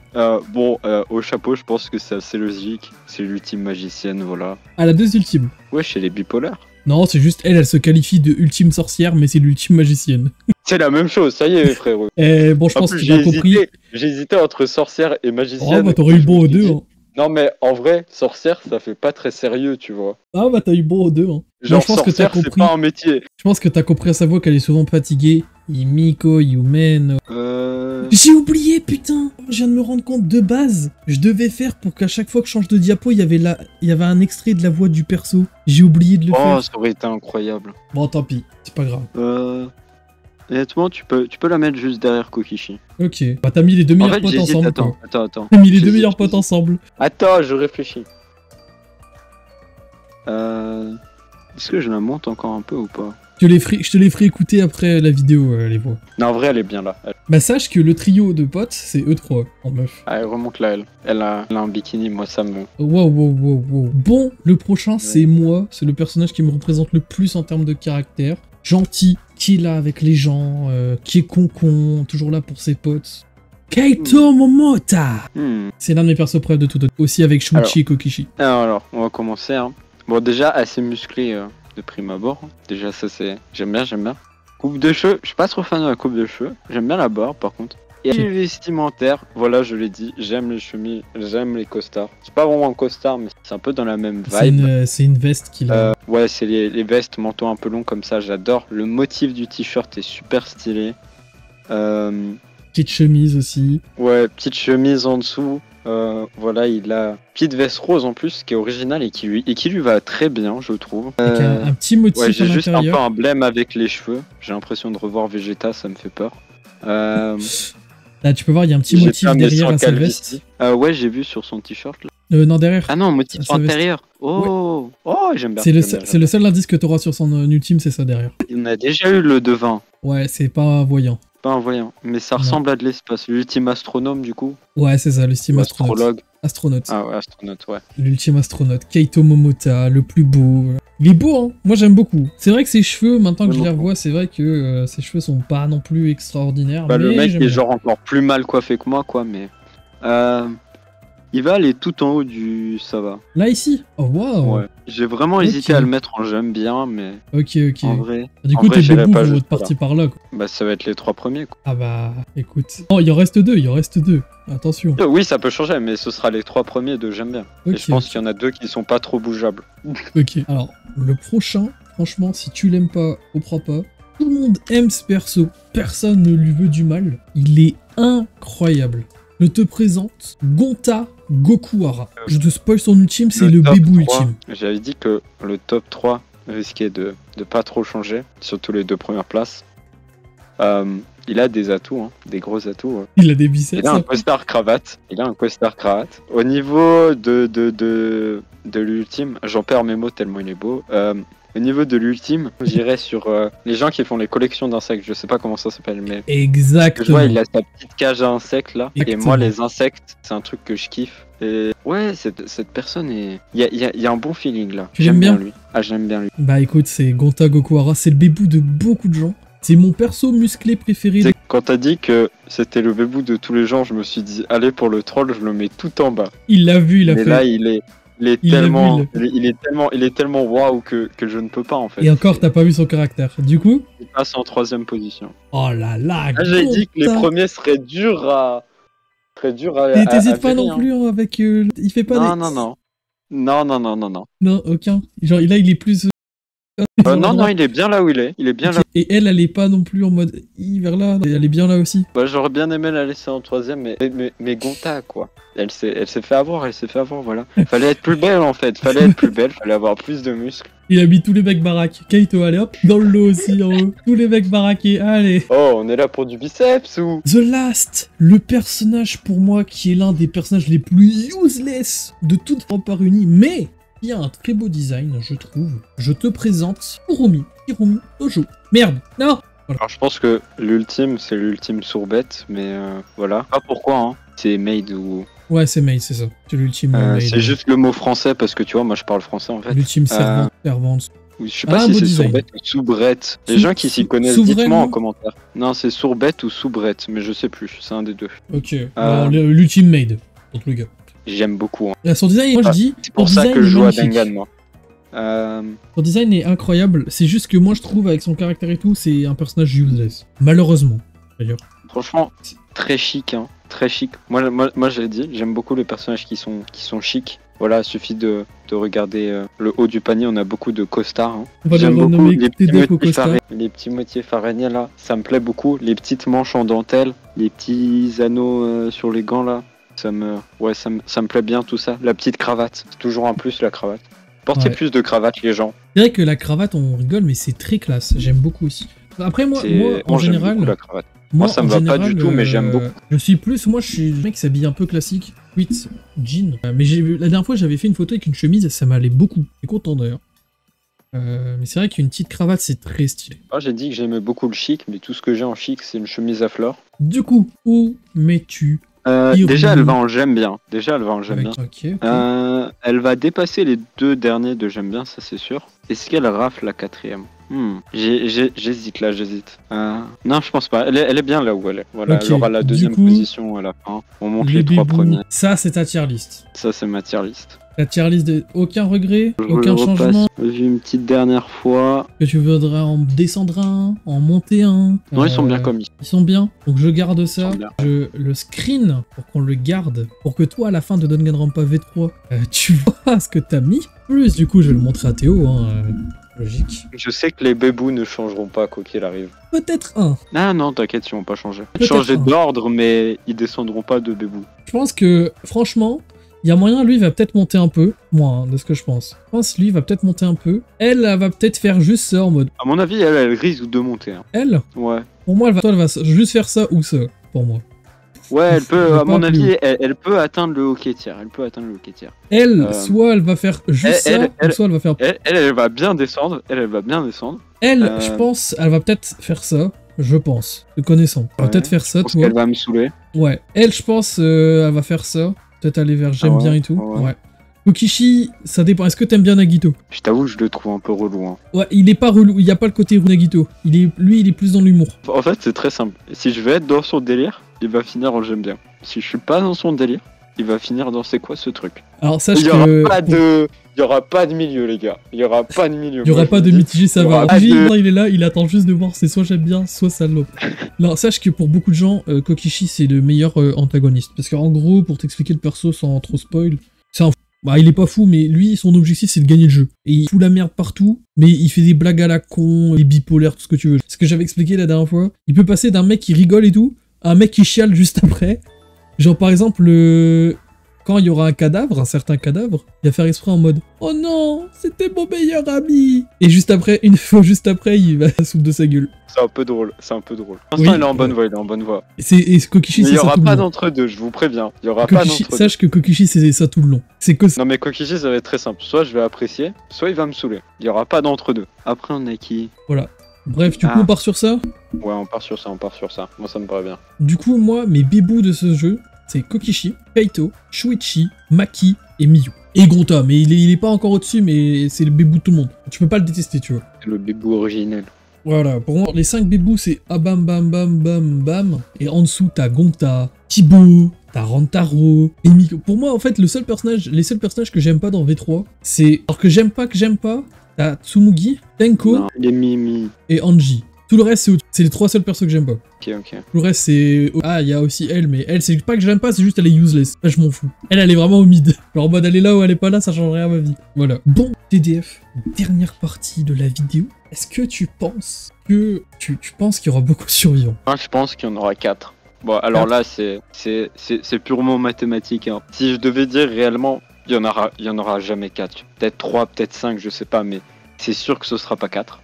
Au chapeau, je pense que c'est assez logique. C'est l'ultime magicienne, voilà. Ah, la deux ultimes. Ouais, chez les bipolaires. Non, c'est juste elle se qualifie de ultime sorcière, mais c'est l'ultime magicienne. C'est la même chose, ça y est, frérot. Bon, je pense que tu as compris. J'ai hésité entre sorcière et magicienne. Oh, bah t'aurais eu bon aux deux, hein. Non, mais en vrai, sorcière, ça fait pas très sérieux, tu vois. Ah, bah t'as eu bon aux deux, hein. Genre, je pense sorcière, que c'est pas un métier. Je pense que t'as compris à sa voix qu'elle est souvent fatiguée. Himiko Yumeno. J'ai oublié, putain. Je viens de me rendre compte de base. Je devais faire pour qu'à chaque fois que je change de diapo, il y avait un extrait de la voix du perso. J'ai oublié de le faire. Oh, ça aurait été incroyable. Bon, tant pis, c'est pas grave. Honnêtement, tu peux la mettre juste derrière Kokishi. Ok. Bah t'as mis les deux meilleurs potes ensemble. Attends. T'as mis les deux meilleurs potes ensemble. Attends, je réfléchis. Est-ce que je la monte encore un peu ou pas? Je te les ferai écouter après la vidéo, les voix. Non, en vrai, elle est bien là. Bah sache que le trio de potes, c'est eux trois, en meuf. Ah, elle remonte là, elle a un bikini, moi ça me... Wow. Bon, le prochain, c'est moi. C'est le personnage qui me représente le plus en termes de caractère. Gentil, qui est là avec les gens, qui est con, toujours là pour ses potes. Kaito Momota. C'est l'un de mes persos préférés de tout autre. Aussi avec Shuichi et Kokishi. Alors, on va commencer. Hein. Bon, déjà, assez musclé de prime abord. Déjà, ça c'est... J'aime bien. Coupe de cheveux, je suis pas trop fan de la coupe de cheveux. J'aime bien la barbe, par contre. Et les vestimentaires, voilà, je l'ai dit, j'aime les chemises, j'aime les costards. C'est pas vraiment un costard, mais c'est un peu dans la même vibe. C'est une veste qu'il a. Ouais, c'est les vestes, manteaux un peu longs comme ça, j'adore. Le motif du t-shirt est super stylé. Petite chemise aussi. Ouais, petite chemise en dessous. Voilà, il a petite veste rose en plus, qui est originale et qui lui va très bien, je trouve. Avec un petit motif à l'intérieur. J'ai juste un peu un blême avec les cheveux. J'ai l'impression de revoir Vegeta, ça me fait peur. Là, tu peux voir, il y a un petit motif derrière à sa veste. Ouais, j'ai vu sur son t-shirt là. Non, derrière. Ah non, motif antérieur. Oh, ouais. Oh, j'aime bien. C'est le seul indice que tu auras sur son ultime, c'est ça derrière. On a déjà eu le devin. Ouais, c'est pas voyant. Pas un voyant, mais ça ressemble à de l'espace. L'ultime astronome, du coup. Ouais, c'est ça, l'ultime astronaute. Astrologue. Astronaute. Ah ouais, astronaute, ouais. L'ultime astronaute. Kaito Momota, le plus beau. Il est beau, hein. Moi, j'aime beaucoup. C'est vrai que ses cheveux, maintenant que je les revois, c'est vrai que ses cheveux sont pas non plus extraordinaires. Bah, le mec est genre encore plus mal coiffé que moi, quoi, mais... Il va aller tout en haut du... ça va. Là, ici? Oh, waouh. Ouais. J'ai vraiment hésité à le mettre en j'aime bien, mais... Ok. En vrai... Du coup, tes bébous vont être partis par là, quoi. Bah, ça va être les 3 premiers, quoi. Ah bah, écoute. Oh, il en reste deux. Attention. Oui, ça peut changer, mais ce sera les 3 premiers de j'aime bien. Et je pense qu'il y en a 2 qui sont pas trop bougeables. Ok. Alors, le prochain, franchement, si tu l'aimes pas, reprends pas. Tout le monde aime ce perso. Personne ne lui veut du mal. Il est incroyable. je te présente Gonta Gokuhara. Je te spoil son ultime, c'est le top bébou 3, ultime. J'avais dit que le top 3 risquait de pas trop changer, surtout les 2 premières places. Il a des atouts, hein, des gros atouts. Il a des biceps. Il a un costard cravate. Au niveau de l'ultime, j'en perds mes mots tellement il est beau. Au niveau de l'ultime, j'irais sur les gens qui font les collections d'insectes. Je sais pas comment ça s'appelle, mais Exactement. je vois, il a sa petite cage à insectes là. Exactement. Et moi, les insectes, c'est un truc que je kiffe. Et ouais, cette personne est. Il y a un bon feeling là. Tu l'aimes bien lui. Ah, j'aime bien lui. Bah écoute, c'est Gonta Gokuhara, c'est le bébou de beaucoup de gens. C'est mon perso musclé préféré. C'est quand t'as dit que c'était le bébou de tous les gens, je me suis dit, allez, pour le troll, je le mets tout en bas. Il l'a vu, il a Mais fait. là, il est tellement waouh que je ne peux pas en fait. Et encore, t'as pas vu son caractère. Du coup, Il passe en 3ème position. oh là là, Là, j'ai dit que les Gonta. premiers seraient durs à. Et t'hésites pas non plus hein, avec. Il fait pas Non, des. non, non. Non, non, non, non, non. Non, aucun. Genre là, il est plus. Non, non, il est bien là où il est. Il est bien là. Et elle est pas non plus en mode vers là. Elle est bien là aussi. Bah, j'aurais bien aimé la laisser en 3ème, mais Gonta, quoi. Elle s'est fait avoir, voilà. Fallait être plus belle, en fait. Fallait avoir plus de muscles. Il a mis tous les mecs baraques. Kaito, allez hop. Dans le lot aussi, en haut. Tous les mecs baraqués, allez. Oh, on est là pour du biceps ou... The Last, le personnage pour moi qui est l'un des personnages les plus useless de toute Vampire Unie, mais qui a un très beau design, je trouve. Je te présente Hiromi Tojo. Merde, non. Alors, je pense que l'ultime, c'est l'ultime sourbette, mais voilà. Pas pourquoi, hein. C'est Maid ou... Ouais, c'est Maid, c'est ça. C'est l'ultime. Maid. c'est juste le mot français, parce que tu vois, moi je parle français en fait. L'ultime servante. Je sais pas Ah, si beau c'est design. sourbette ou soubrette. Les Sou- gens qui s'y connaissent, souveraine, dites-moi en non commentaire. Non, c'est sourbette ou soubrette, mais je sais plus, c'est un des deux. Ok. Alors, l'ultime Maid. Donc le gars. J'aime beaucoup. Hein. Son design, moi je dis. C'est pour son ça design que je est joue à magnifique. Dangan, moi. Son design est incroyable. C'est juste que moi je trouve avec son caractère et tout, c'est un personnage useless. Malheureusement, d'ailleurs. Franchement, c'est très chic, hein. Très chic. Moi j'ai dit, j'aime beaucoup les personnages qui sont chics. Voilà, il suffit de regarder le haut du panier, on a beaucoup de costards. Hein. On va J'aime le beaucoup renommer les TDF au costard. les petits motifs araignées là, ça me plaît beaucoup. Les petites manches en dentelle, les petits anneaux sur les gants là, ça me plaît bien tout ça. La petite cravate, c'est toujours un plus la cravate. Portez Ouais. plus de cravates les gens. C'est vrai que la cravate, on rigole, mais c'est très classe. J'aime beaucoup aussi. Après, moi en j'aime général. beaucoup la cravate. Moi, ça me va pas du tout, mais j'aime beaucoup. Je suis plus, moi je suis le mec qui s'habille un peu classique. Tweet, jean. Mais la dernière fois j'avais fait une photo avec une chemise, ça m'allait beaucoup. Je suis content d'ailleurs. Mais c'est vrai qu'une petite cravate c'est très stylé. Moi, j'ai dit que j'aimais beaucoup le chic, mais tout ce que j'ai en chic, c'est une chemise à fleurs. Du coup, où mets-tu Déjà, elle va en j'aime bien. avec... Ok. Elle va dépasser les 2 derniers de j'aime bien, ça c'est sûr. Est-ce qu'elle rafle la 4ème? J'hésite là, j'hésite. Non, je pense pas. Elle est bien là où elle est. Voilà, Ok, elle aura la du 2ème coup, position à la fin. On monte les 3 bébous, premiers. ça c'est ta tier list. Ça, c'est ma tier list. La tier list de aucun regret, Je aucun le repasse changement. une petite dernière fois. Que tu voudrais en descendre un, en monter un. Non, ils sont bien comme ils Ils sont bien, donc je garde ça. sont bien. Je le screen pour qu'on le garde, pour que toi à la fin de Danganronpa V3, tu vois ce que t'as mis. Plus du coup je vais le montrer à Théo, hein, logique. Je sais que les bébous ne changeront pas quoi qu'il arrive. Peut-être un. Ah non, t'inquiète, ils vont pas changer. Peut-être Changer un. d'ordre, mais ils descendront pas de bébous. Je pense que franchement, il y a moyen, lui il va peut-être monter un peu, moi hein, de ce que je pense. Je pense lui il va peut-être monter un peu. Elle va peut-être faire juste ça en mode. À mon avis, elle risque de monter. Hein. Elle, Ouais. pour moi elle va juste faire ça ou ça, pour moi. Ouais, elle peut, Je à mon pas avis, elle peut atteindre le hockey tiers. Elle, soit elle va faire juste elle- ça, ou soit elle va faire. Elle va bien descendre. Elle va bien descendre. Elle, je pense, elle va peut-être faire ça. Je pense, te connaissant. Elle va Ouais, peut-être faire ça, Je pense tu vois. qu'elle va me saouler. Ouais. Elle, je pense, elle va faire ça. Peut-être aller vers j'aime Ah ouais, bien et tout. ah ouais. Ouais. Kokishi, ça dépend. Est-ce que t'aimes bien Nagito? Je t'avoue, je le trouve un peu relou. Hein. Ouais, il est pas relou. Il y a pas le côté Nagito. Lui, il est plus dans l'humour. En fait, c'est très simple. Si je veux être dans son délire, il va finir en j'aime bien. Si je suis pas dans son délire, il va finir dans c'est quoi ce truc. Alors sache Il y aura pas de milieu, les gars. Il y aura pas de milieu. Il y aura Moi, je pas vous de le dis. mitigé, ça il y va. aura pas Lui, de- non, il est là, il attend juste de voir c'est soit j'aime bien, soit salope. Non, sache que pour beaucoup de gens, Kokishi c'est le meilleur antagoniste. Parce qu'en gros, pour t'expliquer le perso sans trop spoil, c'est un fou. Bah, il est pas fou, mais lui, son objectif c'est de gagner le jeu. Et il fout la merde partout, mais il fait des blagues à la con, il est bipolaire, tout ce que tu veux. Ce que j'avais expliqué la dernière fois, il peut passer d'un mec qui rigole et tout, à un mec qui chiale juste après. Genre par exemple, quand il y aura un cadavre, un certain cadavre, il va faire exprès en mode « Oh non, c'était mon meilleur ami !» Et juste après, une fois juste après, il va se foutre de sa gueule. C'est un peu drôle, c'est un peu drôle. Pour l'instant, il est en bonne voie, il est en bonne voie. Et Kokishi, Mais c'est il y ça aura tout le pas long. d'entre-deux, je vous préviens. Il y aura pas Kokishi, d'entre-deux. sache que Kokishi, c'est ça tout le long. C'est que Non mais Kokishi, ça va être très simple. Soit je vais apprécier, soit il va me saouler. Il y aura pas d'entre-deux. Après, on a qui? Voilà. Bref, du coup, on part sur ça. Ouais, on part sur ça, on part sur ça. Moi, ça me paraît bien. Du coup, moi, mes bébous de ce jeu, c'est Kokishi, Kaito, Shuichi, Maki et Miyu. Et Grota, mais il est pas encore au-dessus, mais c'est le bébou de tout le monde. Tu peux pas le détester, tu vois. C'est le bébou originel. Voilà, pour moi, les 5 bébous, c'est Abam Bam Bam Bam Bam. Et en dessous, t'as Gonta, Kibo, t'as Rantaro, et Miko. Pour moi, en fait, les seuls personnages que j'aime pas dans V3, c'est... Alors que j'aime pas, t'as Tsumugi, Tenko Non, les Mimi. et Anji. Tout le reste, c'est les 3 seuls persos que j'aime pas. Ok, ok. Tout le reste, c'est... Ah, il y a aussi elle, mais elle, c'est pas que j'aime pas, c'est juste elle est useless. Là, je m'en fous. Elle est vraiment au mid. Genre en mode, elle est là ou elle est pas là, ça change rien à ma vie. Voilà. Bon, TDF, dernière partie de la vidéo. Est-ce que tu penses que... Tu penses qu'il y aura beaucoup de survivants? Moi, je pense qu'il y en aura 4. Bon, alors là, c'est purement mathématique. Hein. Si je devais dire réellement, il y en aura jamais 4. Peut-être 3, peut-être 5, je sais pas, mais c'est sûr que ce sera pas 4.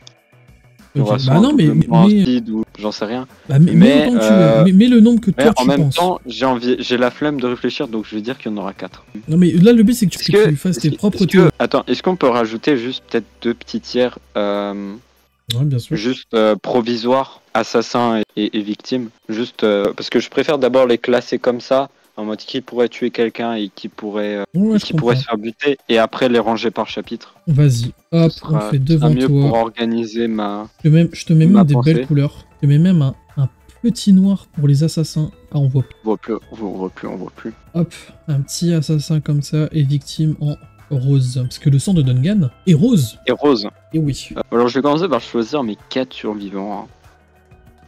Okay. Bah non, mais ou j'en sais rien. Bah, mais le nombre que toi tu penses. En même temps, j'ai la flemme de réfléchir, donc je vais dire qu'il y en aura 4. Non mais là le but c'est que tu fasses tes propres théories. Attends, est-ce qu'on peut rajouter juste peut-être 2 petits tiers ouais, bien sûr. Juste provisoire, assassin et victime. Juste parce que je préfère d'abord les classer comme ça, en mode qui pourrait tuer quelqu'un et qui pourrait, pourrait se faire buter, et après les ranger par chapitre. Vas-y, hop, on fait devant mieux toi. Pour organiser ma... Je te mets même des belles couleurs. Je te mets même un petit noir pour les assassins. Ah, on voit plus. On voit plus. Hop, un petit assassin comme ça, et victime en rose. Parce que le sang de Dungan est rose. Et oui. Alors je vais commencer par choisir mes 4 survivants.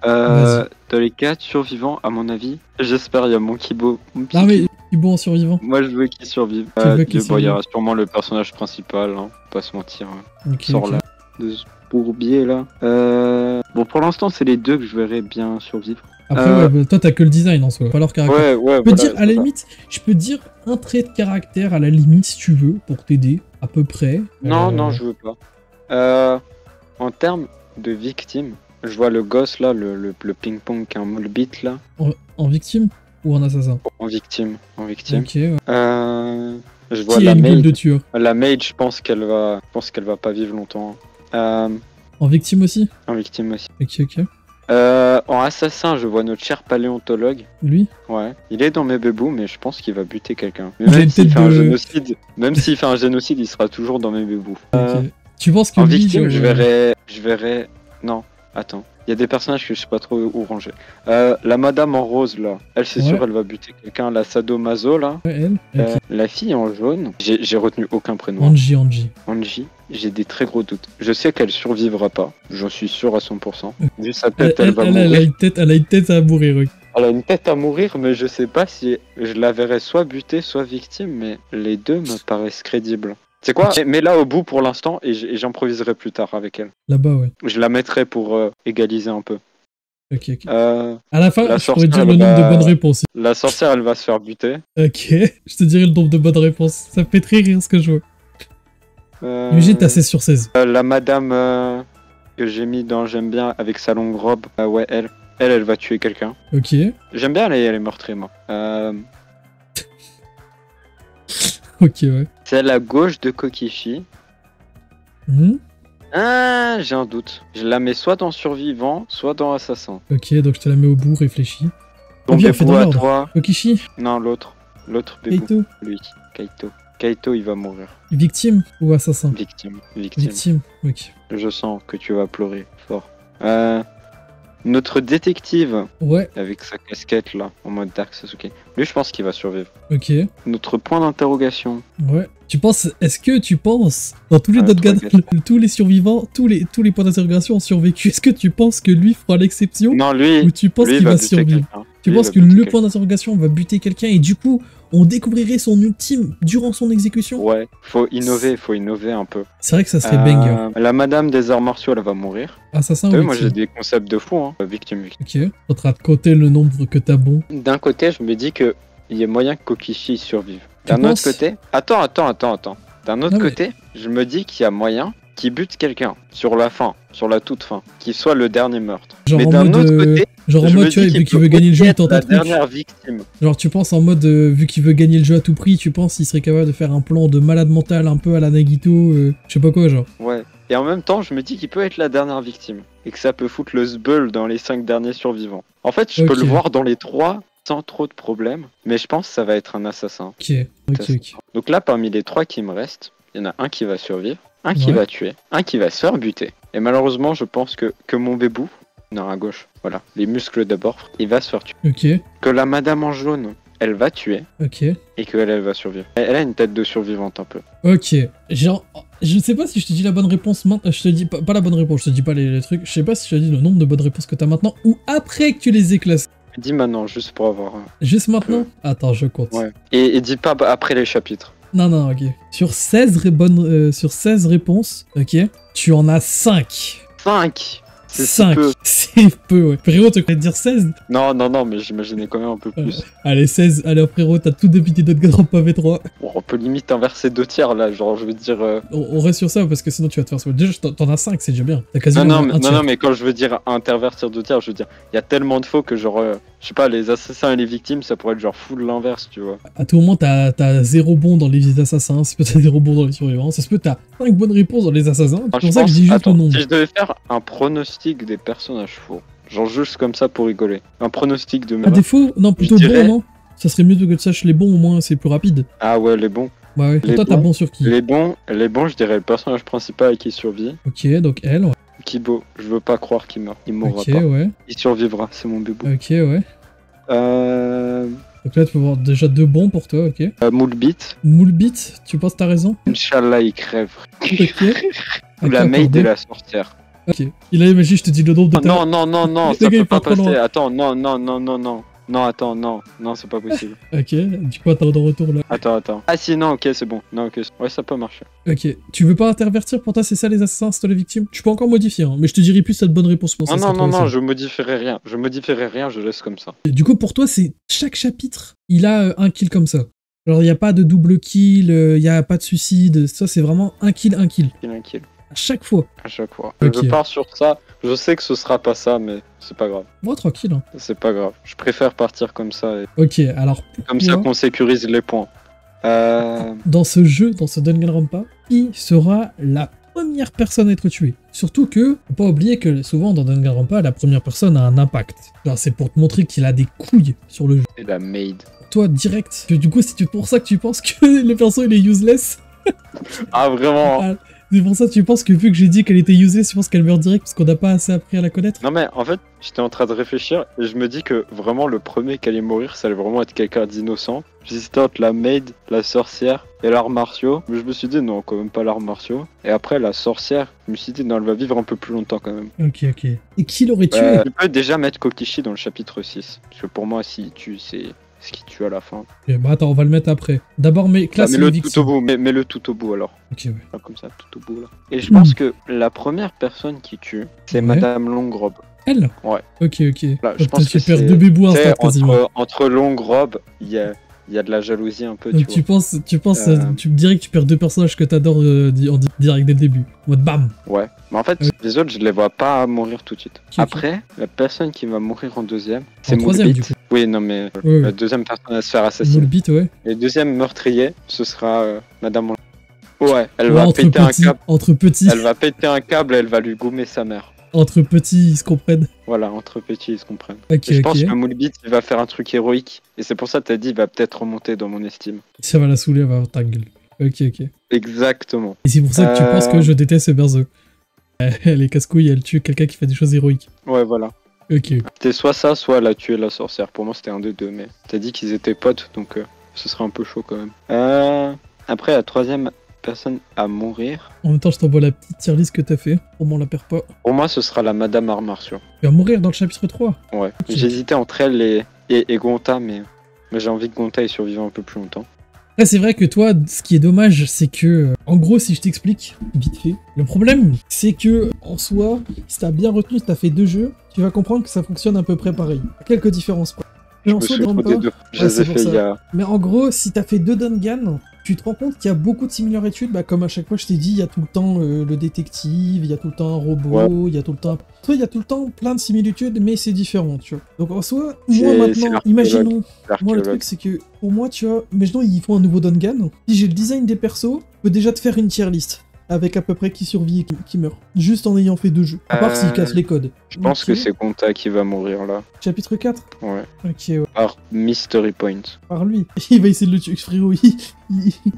Dans les 4 survivants, à mon avis, j'espère il y a mon Kibo. Ah mais Kibo en survivant. Moi je veux qu'il survive. Il y aura sûrement le personnage principal, hein, pas se mentir. Sort là, de ce bourbier là. Bon pour l'instant c'est les 2 que je verrai bien survivre. Après ouais, toi t'as que le design en soi, pas leur caractère. Ouais, je peux dire à la limite, je peux dire un trait de caractère à la limite si tu veux, pour t'aider, à peu près. Non, je veux pas. En termes de victimes, je vois le gosse là, le ping-pong qui a un moule bit là. En victime ou en assassin? En victime. Ok, ouais. Je vois qui la a une gueule maid. de tueur. La maid, je pense qu'elle va pas vivre longtemps. En victime aussi? En victime aussi. Ok. En assassin, je vois notre cher paléontologue. Lui? Ouais. Il est dans mes bébous, mais je pense qu'il va buter quelqu'un. Même s'il fait un génocide, il sera toujours dans mes bébous. Tu penses que en lui, victime, je verrai... Non, attends. Il y a des personnages que je sais pas trop où ranger. La madame en rose là, elle c'est sûr elle va buter quelqu'un. La sadomaso là. Ouais, elle. La fille en jaune, j'ai retenu aucun prénom. Anji. J'ai des très gros doutes. Je sais qu'elle survivra pas, j'en suis sûr à 100%. Vu sa tête, elle va mourir. Elle a une tête à mourir, oui. Elle a une tête à mourir, mais je sais pas si je la verrais soit butée, soit victime, mais les deux me paraissent crédibles. C'est quoi? Mais là au bout pour l'instant, et j'improviserai plus tard avec elle. Là-bas, ouais. Je la mettrai pour égaliser un peu. Ok. À la fin, je pourrais dire le nombre de bonnes réponses. La sorcière, elle va se faire buter. Ok, je te dirai le nombre de bonnes réponses. Ça me fait très rire ce que je vois. Imagine, t'as 16 sur 16. La madame que j'ai mis dans J'aime bien avec sa longue robe, ouais, elle va tuer quelqu'un. Ok. J'aime bien les meurtriers, moi. Ok, ouais. Celle à gauche de Kokishi. Ah, j'ai un doute. Je la mets soit dans survivant, soit dans assassin. Ok, donc je te la mets au bout, réfléchis. Donc bien fait dans l'ordre. Kokishi? Non, l'autre bébé. Kaito? Lui, Kaito, il va mourir. Victime ou assassin? Victime. Ok. Je sens que tu vas pleurer fort. Notre détective, ouais, avec sa casquette là, en mode Dark Sasuke, lui je pense qu'il va survivre. Ok. Notre point d'interrogation. Ouais. Est-ce que tu penses, dans tous les tous les survivants, tous les points d'interrogation ont survécu, est-ce que tu penses que lui fera l'exception? Non, lui. Ou tu penses qu'il va survivre? Tu penses que le point d'interrogation va buter quelqu'un et du coup, on découvrirait son ultime durant son exécution? Ouais, faut innover un peu. C'est vrai que ça serait banger. La madame des arts martiaux, elle va mourir. Assassin ou victime? Moi j'ai des concepts de fou, hein. Victime. Ok, on train de compter le nombre que t'as bon. D'un côté, je me dis que il y a moyen que Kokishi survive. Tu D'un autre penses? côté... Attends. D'un autre Non, mais- côté, je me dis qu'il y a moyen qu'il bute quelqu'un sur la fin, sur la toute fin, qu'il soit le dernier meurtre. Genre Mais en d'un mode, autre côté, genre en je mode, me tu vois, dis vu qu'il peut veut gagner le jeu, il être tente un la truc. dernière victime. Genre tu penses en mode, vu qu'il veut gagner le jeu à tout prix, tu penses qu'il serait capable de faire un plan de malade mental un peu à la Nagito, je sais pas quoi, genre. Ouais. Et en même temps, je me dis qu'il peut être la dernière victime. Et que ça peut foutre le sbull dans les 5 derniers survivants. En fait, je peux Ok. le voir dans les 3 sans trop de problèmes. Mais je pense que ça va être un assassin. Ok. Donc là, parmi les 3 qui me restent, il y en a un qui va survivre, un qui Ouais. va tuer, un qui va se faire buter. Et malheureusement, je pense que mon bébou, non, à gauche, voilà, les muscles d'abord, il va se faire tuer. Ok. Que la madame en jaune, elle va tuer. Ok. Et qu'elle, elle va survivre. Elle a une tête de survivante un peu. Ok. Genre, je sais pas si je te dis la bonne réponse maintenant. Je te dis pas la bonne réponse, je te dis pas les trucs. Je sais pas si je te dis le nombre de bonnes réponses que t'as maintenant ou après que tu les aies classées. Dis maintenant, juste pour avoir un... Juste maintenant? Attends, je compte. Ouais. Et dis pas après les chapitres. Non, ok. Sur 16 réponses, ok, tu en as 5. 5. C'est si 5. peu. C'est peu, ouais. Frérot, tu croyais dire 16? Non, mais j'imaginais quand même un peu plus. Allez, 16. Allez, frérot, t'as tout débité d'autres gars pas V3. Bon, on peut limite inverser 2 tiers là, genre je veux dire... On reste sur ça parce que sinon tu vas te faire spoiler. Déjà, t'en as 5, c'est déjà bien. T'as quasiment un tiers. Non, mais quand je veux dire intervertir 2 tiers, je veux dire, il y a tellement de faux que genre, je sais pas, les assassins et les victimes, ça pourrait être genre full l'inverse, tu vois. À tout moment, t'as 0 bon dans les assassins, c'est peut-être 0 bon dans les survivants, ça se peut t'as 5 bonnes réponses dans les assassins, c'est Enfin, pour ça que je dis juste attends, le nombre. si je devais faire un pronostic des personnages faux, genre juste comme ça pour rigoler, un pronostic de À merde. défaut, non, plutôt dirais- bon, non? Ça serait mieux que tu saches les bons, au moins c'est plus rapide. Ah ouais, les bons. Bah ouais, Les toi t'as bons, bon sur qui? Les bons, je dirais le personnage principal qui survit. Ok, donc elle, ouais. Kibo, je veux pas croire qu'il meurt. Il mourra Ok, pas. ouais. Il survivra, c'est mon bébé. Ok, ouais. Euh... Donc là, tu peux voir déjà 2 bons pour toi, ok. Moulbit, Moulbit, tu penses que t'as raison? Inch'Allah, il crève. Ok. Ou la Ok, maid accordé. et la sorcière. Ok. Il a imagé, je te dis le nombre de Oh, non, Les ça gars, peut il pas part trop passer. loin. Attends, non. Non, attends, non, c'est pas possible. Ok, du coup, attends de retour là. Attends. Ah si, non, ok, c'est bon. Non, ok, ouais, ça peut marcher. Ok, tu veux pas intervertir pour toi, c'est ça les assassins, c'est toi les victimes? Tu peux encore modifier, hein, mais je te dirai plus cette bonne réponse pour ça. Non, je modifierai rien. Je laisse comme ça. Du coup, pour toi, c'est chaque chapitre, il a un kill comme ça. Genre, il n'y a pas de double kill, il n'y a pas de suicide, ça c'est vraiment un kill. Un kill. À chaque fois. À chaque fois. Ok. Je pars sur ça. Je sais que ce sera pas ça, mais c'est pas grave. Moi, tranquille. Hein. C'est pas grave. Je préfère partir comme ça. Et... Ok, alors pour Comme toi, ça qu'on sécurise les points. dans ce jeu, dans ce Danganronpa, qui sera la première personne à être tuée? Surtout que, faut pas oublier que souvent dans Danganronpa, la première personne a un impact. Genre, c'est pour te montrer qu'il a des couilles sur le jeu. C'est la maid. Toi, direct. Du coup, c'est pour ça que tu penses que le perso il est useless. Ah, vraiment? Ah, c'est pour ça que tu penses que vu que j'ai dit qu'elle était useless, tu penses qu'elle meurt direct parce qu'on n'a pas assez appris à la connaître? Non mais en fait, j'étais en train de réfléchir et je me dis que vraiment le premier qui allait mourir, ça allait vraiment être quelqu'un d'innocent. J'hésitais entre la maid, la sorcière et l'art martiaux. Mais je me suis dit non, quand même pas l'art martiaux. Et après la sorcière, je me suis dit non, elle va vivre un peu plus longtemps quand même. Ok. Et qui l'aurait tué? Je peux déjà mettre Kokishi dans le chapitre 6. Parce que pour moi, s'il tue, c'est ce qu'il tue à la fin. Ok, bah attends, on va le mettre après. D'abord, mais classe les Mets-le tout victimes. au bout, mets-le tout au bout alors. Ok, ouais. Là, comme ça, tout au bout là. Et je pense que la première personne qui tue, c'est Ouais. Madame Longrobe. Elle? Ouais. Ok. Là, je Donc, pense tu que perds c'est- 2 bébous Tu sais, instant quasiment. entre Longrobe, il y a de la jalousie un peu, Donc tu tu penses, Euh, tu me dirais que tu perds 2 personnages que t'adores en direct dès le début. En mode bam. vois. Ouais. Mais en fait, Ok. les autres, je les vois pas mourir tout de suite. Ok. Après, la personne qui va mourir en deuxième, c'est troisième, Moulbit. du coup. Oui, non, mais Ouais, la ouais. deuxième personne à se faire assassiner. Moulbit, ouais. Et le deuxième meurtrier, ce sera Madame Longrobe. Ouais, elle Ouais, va entre péter un petits, câble. entre petits, Elle va péter un câble et elle va lui goumer sa mère. entre petits, ils se comprennent. Voilà, entre petits, ils se comprennent. Ok, Et je pense ok. que Moulbit, il va faire un truc héroïque. Et c'est pour ça que t'as dit, il va peut-être remonter dans mon estime. Ça va la saouler, elle va avoir ta gueule. Ok. Exactement. Et c'est pour ça que tu Euh. penses que je déteste ce berzo. Elle est casse-couille, elle tue quelqu'un qui fait des choses héroïques. Ouais, voilà. Ok. C'était soit ça, soit elle a tué la sorcière. Pour moi, c'était un des deux, mais t'as dit qu'ils étaient potes, donc ce serait un peu chaud quand même. Après, la troisième personne à mourir, En même temps, je t'envoie la petite tier list que t'as fait. Au moins, on la perd pas. pour moi, ce sera la Madame Arts Martiaux. Tu vas mourir dans le chapitre 3. Ouais. Ok. J'hésitais entre elle et Gonta, mais j'ai envie que Gonta ait survécu un peu plus longtemps. Après, c'est vrai que toi, ce qui est dommage, c'est que, en gros, si je t'explique, vite fait, le problème, c'est que, en soi, si t'as bien retenu, si t'as fait 2 jeux, tu vas comprendre que ça fonctionne à peu près pareil. À quelques différences près. Mais Je en me soi, souviens demande des pas. deux. Je Ouais, les c'est ai pour fait ça. il y a. Mais en gros, si t'as fait 2 Dungan, tu te rends compte qu'il y a beaucoup de similitudes. Bah, comme à chaque fois, je t'ai dit, il y a tout le temps le détective, il y a tout le temps un robot, il y a tout le temps. Toi, il y a tout le temps plein de similitudes, mais c'est différent, tu vois. Donc en soi, moi C'est maintenant, l'archéologue. imaginons. Moi, le L'archéologue. truc, c'est que pour moi, tu vois, imaginons, ils font un nouveau Dungan. Si j'ai le design des persos, je peux déjà te faire une tier list. Avec à peu près qui survit et qui meurt. Juste en ayant fait 2 jeux. À part s'ils cassent les codes. Je pense Ok. que c'est Gonta qui va mourir là. Chapitre 4. Ouais. Ok, ouais. Par Mystery Point. Par lui. Il va essayer de le tuer, frérot.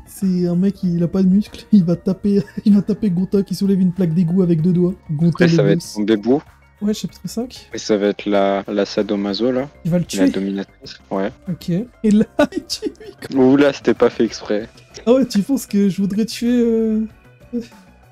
C'est un mec, il a pas de muscles. Il va taper Gonta qui soulève une plaque d'égout avec 2 doigts. Gonta Après, le ça va être boss. son bébou. Ouais, chapitre 5. Et ça va être la sadomaso là. Il va le La tuer. dominatrice. Ouais. Ok. Et là, il tue lui. Ouh là, c'était pas fait exprès. Ah ouais, tu penses que je voudrais tuer... Tu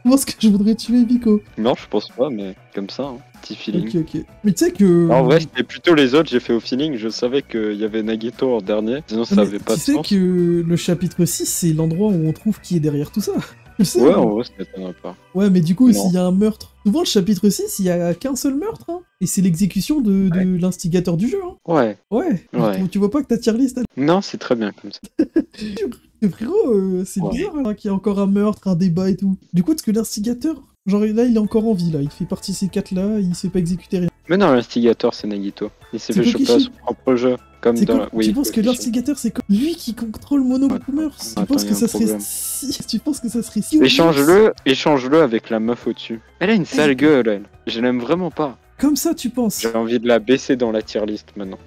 penses que je voudrais tuer Vico? Non, je pense pas, mais comme ça, hein. Petit feeling. Ok, ok. Mais tu sais que... En vrai, c'était plutôt les autres, j'ai fait au feeling. Je savais qu'il y avait Nagito en dernier. Sinon, ça Mais avait pas de tu sais sens. que le chapitre 6, c'est l'endroit où on trouve qui est derrière tout ça. Je sais. Ouais, en vrai, ça m'étonnerait pas. Ouais, mais du coup, Non. s'il y a un meurtre... Souvent, le chapitre 6, il y a qu'un seul meurtre, hein. Et c'est l'exécution de l'instigateur du jeu, hein. Ouais. Ouais. Ouais. Tu vois pas que ta tier list, Non, c'est très bien comme ça. frérot, c'est Ouais. bizarre hein, qu'il y ait encore un meurtre, un débat et tout. Du coup, parce que l'instigateur, genre là, il est encore en vie, là. Il fait partie de ces 4-là, il se fait pas exécuter rien. Mais non, l'instigateur, c'est Nagito. Il s'est C'est fait choper à Kokishi. son propre jeu. Comme C'est dans comme- la... Oui, tu penses que Kokishi. l'instigateur, c'est comme lui qui contrôle Mono Attends, Boomers. Tu attends, penses y a que un ça serait problème. si... Tu penses que ça serait si... Échange-le avec la meuf au-dessus. Elle a une sale gueule, elle. Je l'aime vraiment pas. Comme ça, tu penses. J'ai envie de la baisser dans la tier list maintenant.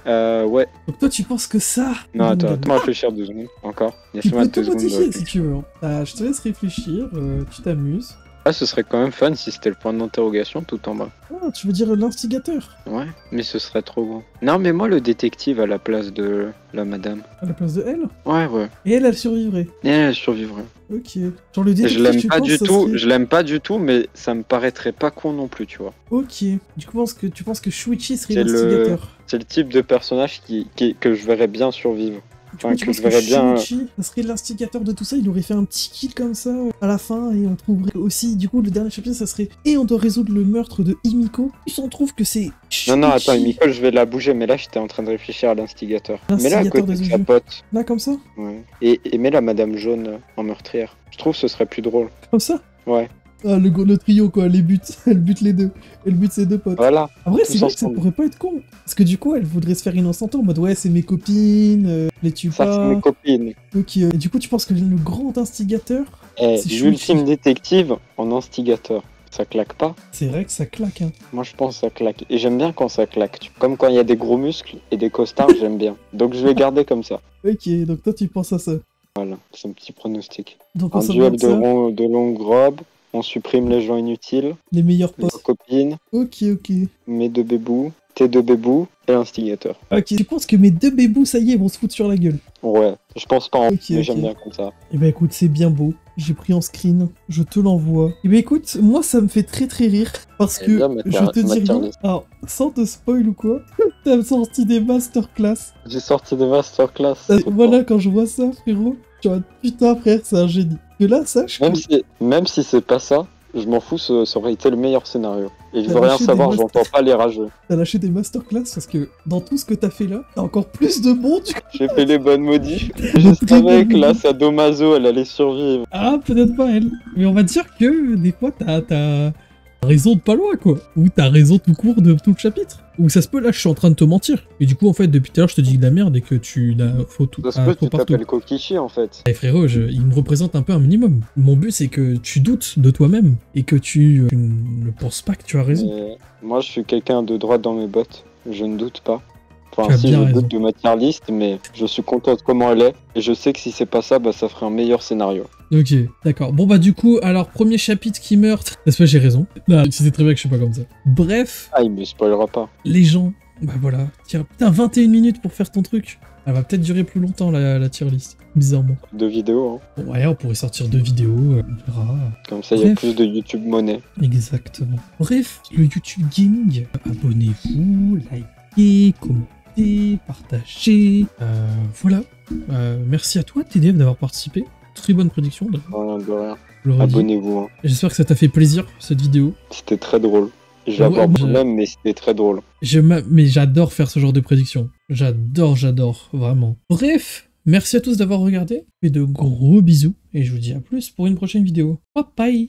Ouais. Donc toi, tu penses que ça... Non, attends, Dungan. attends, réfléchir 2 secondes. Encore. Tu Laisse-moi peux 2 tout secondes. de modifier si réfléchir. tu veux. Je te laisse réfléchir, tu t'amuses. Ah, ce serait quand même fun si c'était le point d'interrogation tout en bas. Ah, tu veux dire l'instigateur Ouais, mais ce serait trop grand. Non, mais moi, le détective à la place de la madame. à la place de elle. Ouais, ouais. Et elle survivrait. Et elle survivrait. Ok. Genre le Et détective, je l'aime tu pas penses du ça tout, serait- je l'aime pas du tout, mais ça me paraîtrait pas con non plus, tu vois. Ok. Du coup, tu penses que Shuichi serait C'est l'instigateur. C'est le type de personnage que je verrais bien survivre. Du coup, Enfin, tu que penses je verrais bien. Shuichi, ça serait l'instigateur de tout ça, il aurait fait un petit kill comme ça à la fin, et on trouverait aussi, du coup, le dernier chapitre, ça serait « Et on doit résoudre le meurtre de Himiko ». Il s'en trouve que c'est Non, non, Shuichi. attends, Miko, je vais la bouger, mais là, j'étais en train de réfléchir à l'instigateur. Mais là, à L'instigateur côté de des sa jeux. pote. Là, comme ça Ouais. Et mets la madame jaune en meurtrière. Je trouve que ce serait plus drôle. Comme ça Ouais. Ah, le trio, quoi, elle bute les deux. Elle bute ses deux potes. Voilà. En vrai, c'est Tous vrai que ça ensemble. pourrait pas être con. Parce que du coup, elle voudrait se faire innocenter en mode ouais, c'est mes copines, les tue Ça, c'est pas. mes copines. Ok. Et du coup, tu penses que le grand instigateur, Et C'est l'ultime Shuichi. détective en instigateur. Ça claque pas? c'est vrai que ça claque, hein. Moi, je pense que ça claque. Et j'aime bien quand ça claque. Comme quand il y a des gros muscles et des costards, j'aime bien. Donc, je vais garder comme ça. Ok, donc toi, tu penses à ça. Voilà, c'est un petit pronostic. Donc on Un sauvegarde duel ça, de longue robe. On supprime les gens inutiles. les meilleurs Nos potes. copines. Ok, ok. Mes deux bébous. Tes deux bébous. Et l'instigateur. Ok, tu penses que mes deux bébous, ça y est, vont se foutre sur la gueule. Ouais, je pense pas en Ok, mais ok. j'aime bien comme ça. Eh ben écoute, c'est bien beau. J'ai pris en screen, je te l'envoie. Eh ben écoute, moi ça me fait très très rire parce Eh que bien, ma je tier- te ma dis tier rien. list. Alors, sans te spoil ou quoi, t'as sorti des masterclass. J'ai sorti des masterclass. Voilà, quand je vois ça, frérot, tu vois, putain frère, c'est un génie. Que là, sache que Même si c'est pas ça, je m'en fous, ça aurait été le meilleur scénario. Et je T'as veux rien lâché savoir, des j'entends pas les rageux. t'as lâché des masterclass parce que dans tout ce que t'as fait là, t'as encore plus de monde. J'ai fait les bonnes maudits. De Je très savais bonnes que là, maudits. Sadomaso, elle allait survivre. Ah, peut-être pas elle. Mais on va dire que des fois, t'as raison de pas loin, quoi. Ou t'as raison tout court de tout le chapitre. Ou ça se peut, là, je suis en train de te mentir. Et du coup, en fait, depuis tout à l'heure, je te dis de la merde et que tu l'as faux tout. Ça se ah, peut, faux tu partout. t'appelles Kokishi en fait. Eh frérot, il me représente un peu un minimum. Mon but, c'est que tu doutes de toi-même et que tu ne penses pas que tu as raison. Mais moi, je suis quelqu'un de droite dans mes bottes. Je ne doute pas. Tu Enfin, as si bien je raison. doute de ma tier list, mais je suis content de comment elle est. Et je sais que si c'est pas ça, bah ça ferait un meilleur scénario. Ok, d'accord. Bon bah du coup, alors premier chapitre qui meurt. N'est-ce pas, j'ai raison. Non, tu sais très bien que je suis pas comme ça. Bref, Ah, il me spoilera pas. les gens, bah voilà. Tiens, putain, 21 minutes pour faire ton truc. Elle va peut-être durer plus longtemps la tier list, bizarrement. De vidéos, hein. Bon, ouais, on pourrait sortir 2 vidéos, on verra. Comme ça, il y a Bref. plus de YouTube monnaie. Exactement. Bref, le YouTube Gang, abonnez-vous, likez, commentez, partagez. Voilà. Merci à toi, TDF, d'avoir participé. Très bonne prédiction, d'ailleurs. Rien de rien. Je le redis. Abonnez-vous, hein. J'espère que ça t'a fait plaisir, cette vidéo. C'était très drôle. Je vais Ouais, avoir moi, problème, mais c'était très drôle. Mais j'adore faire ce genre de prédiction. J'adore, vraiment. Bref, merci à tous d'avoir regardé, et de gros bisous, et je vous dis à plus pour une prochaine vidéo. Bye bye.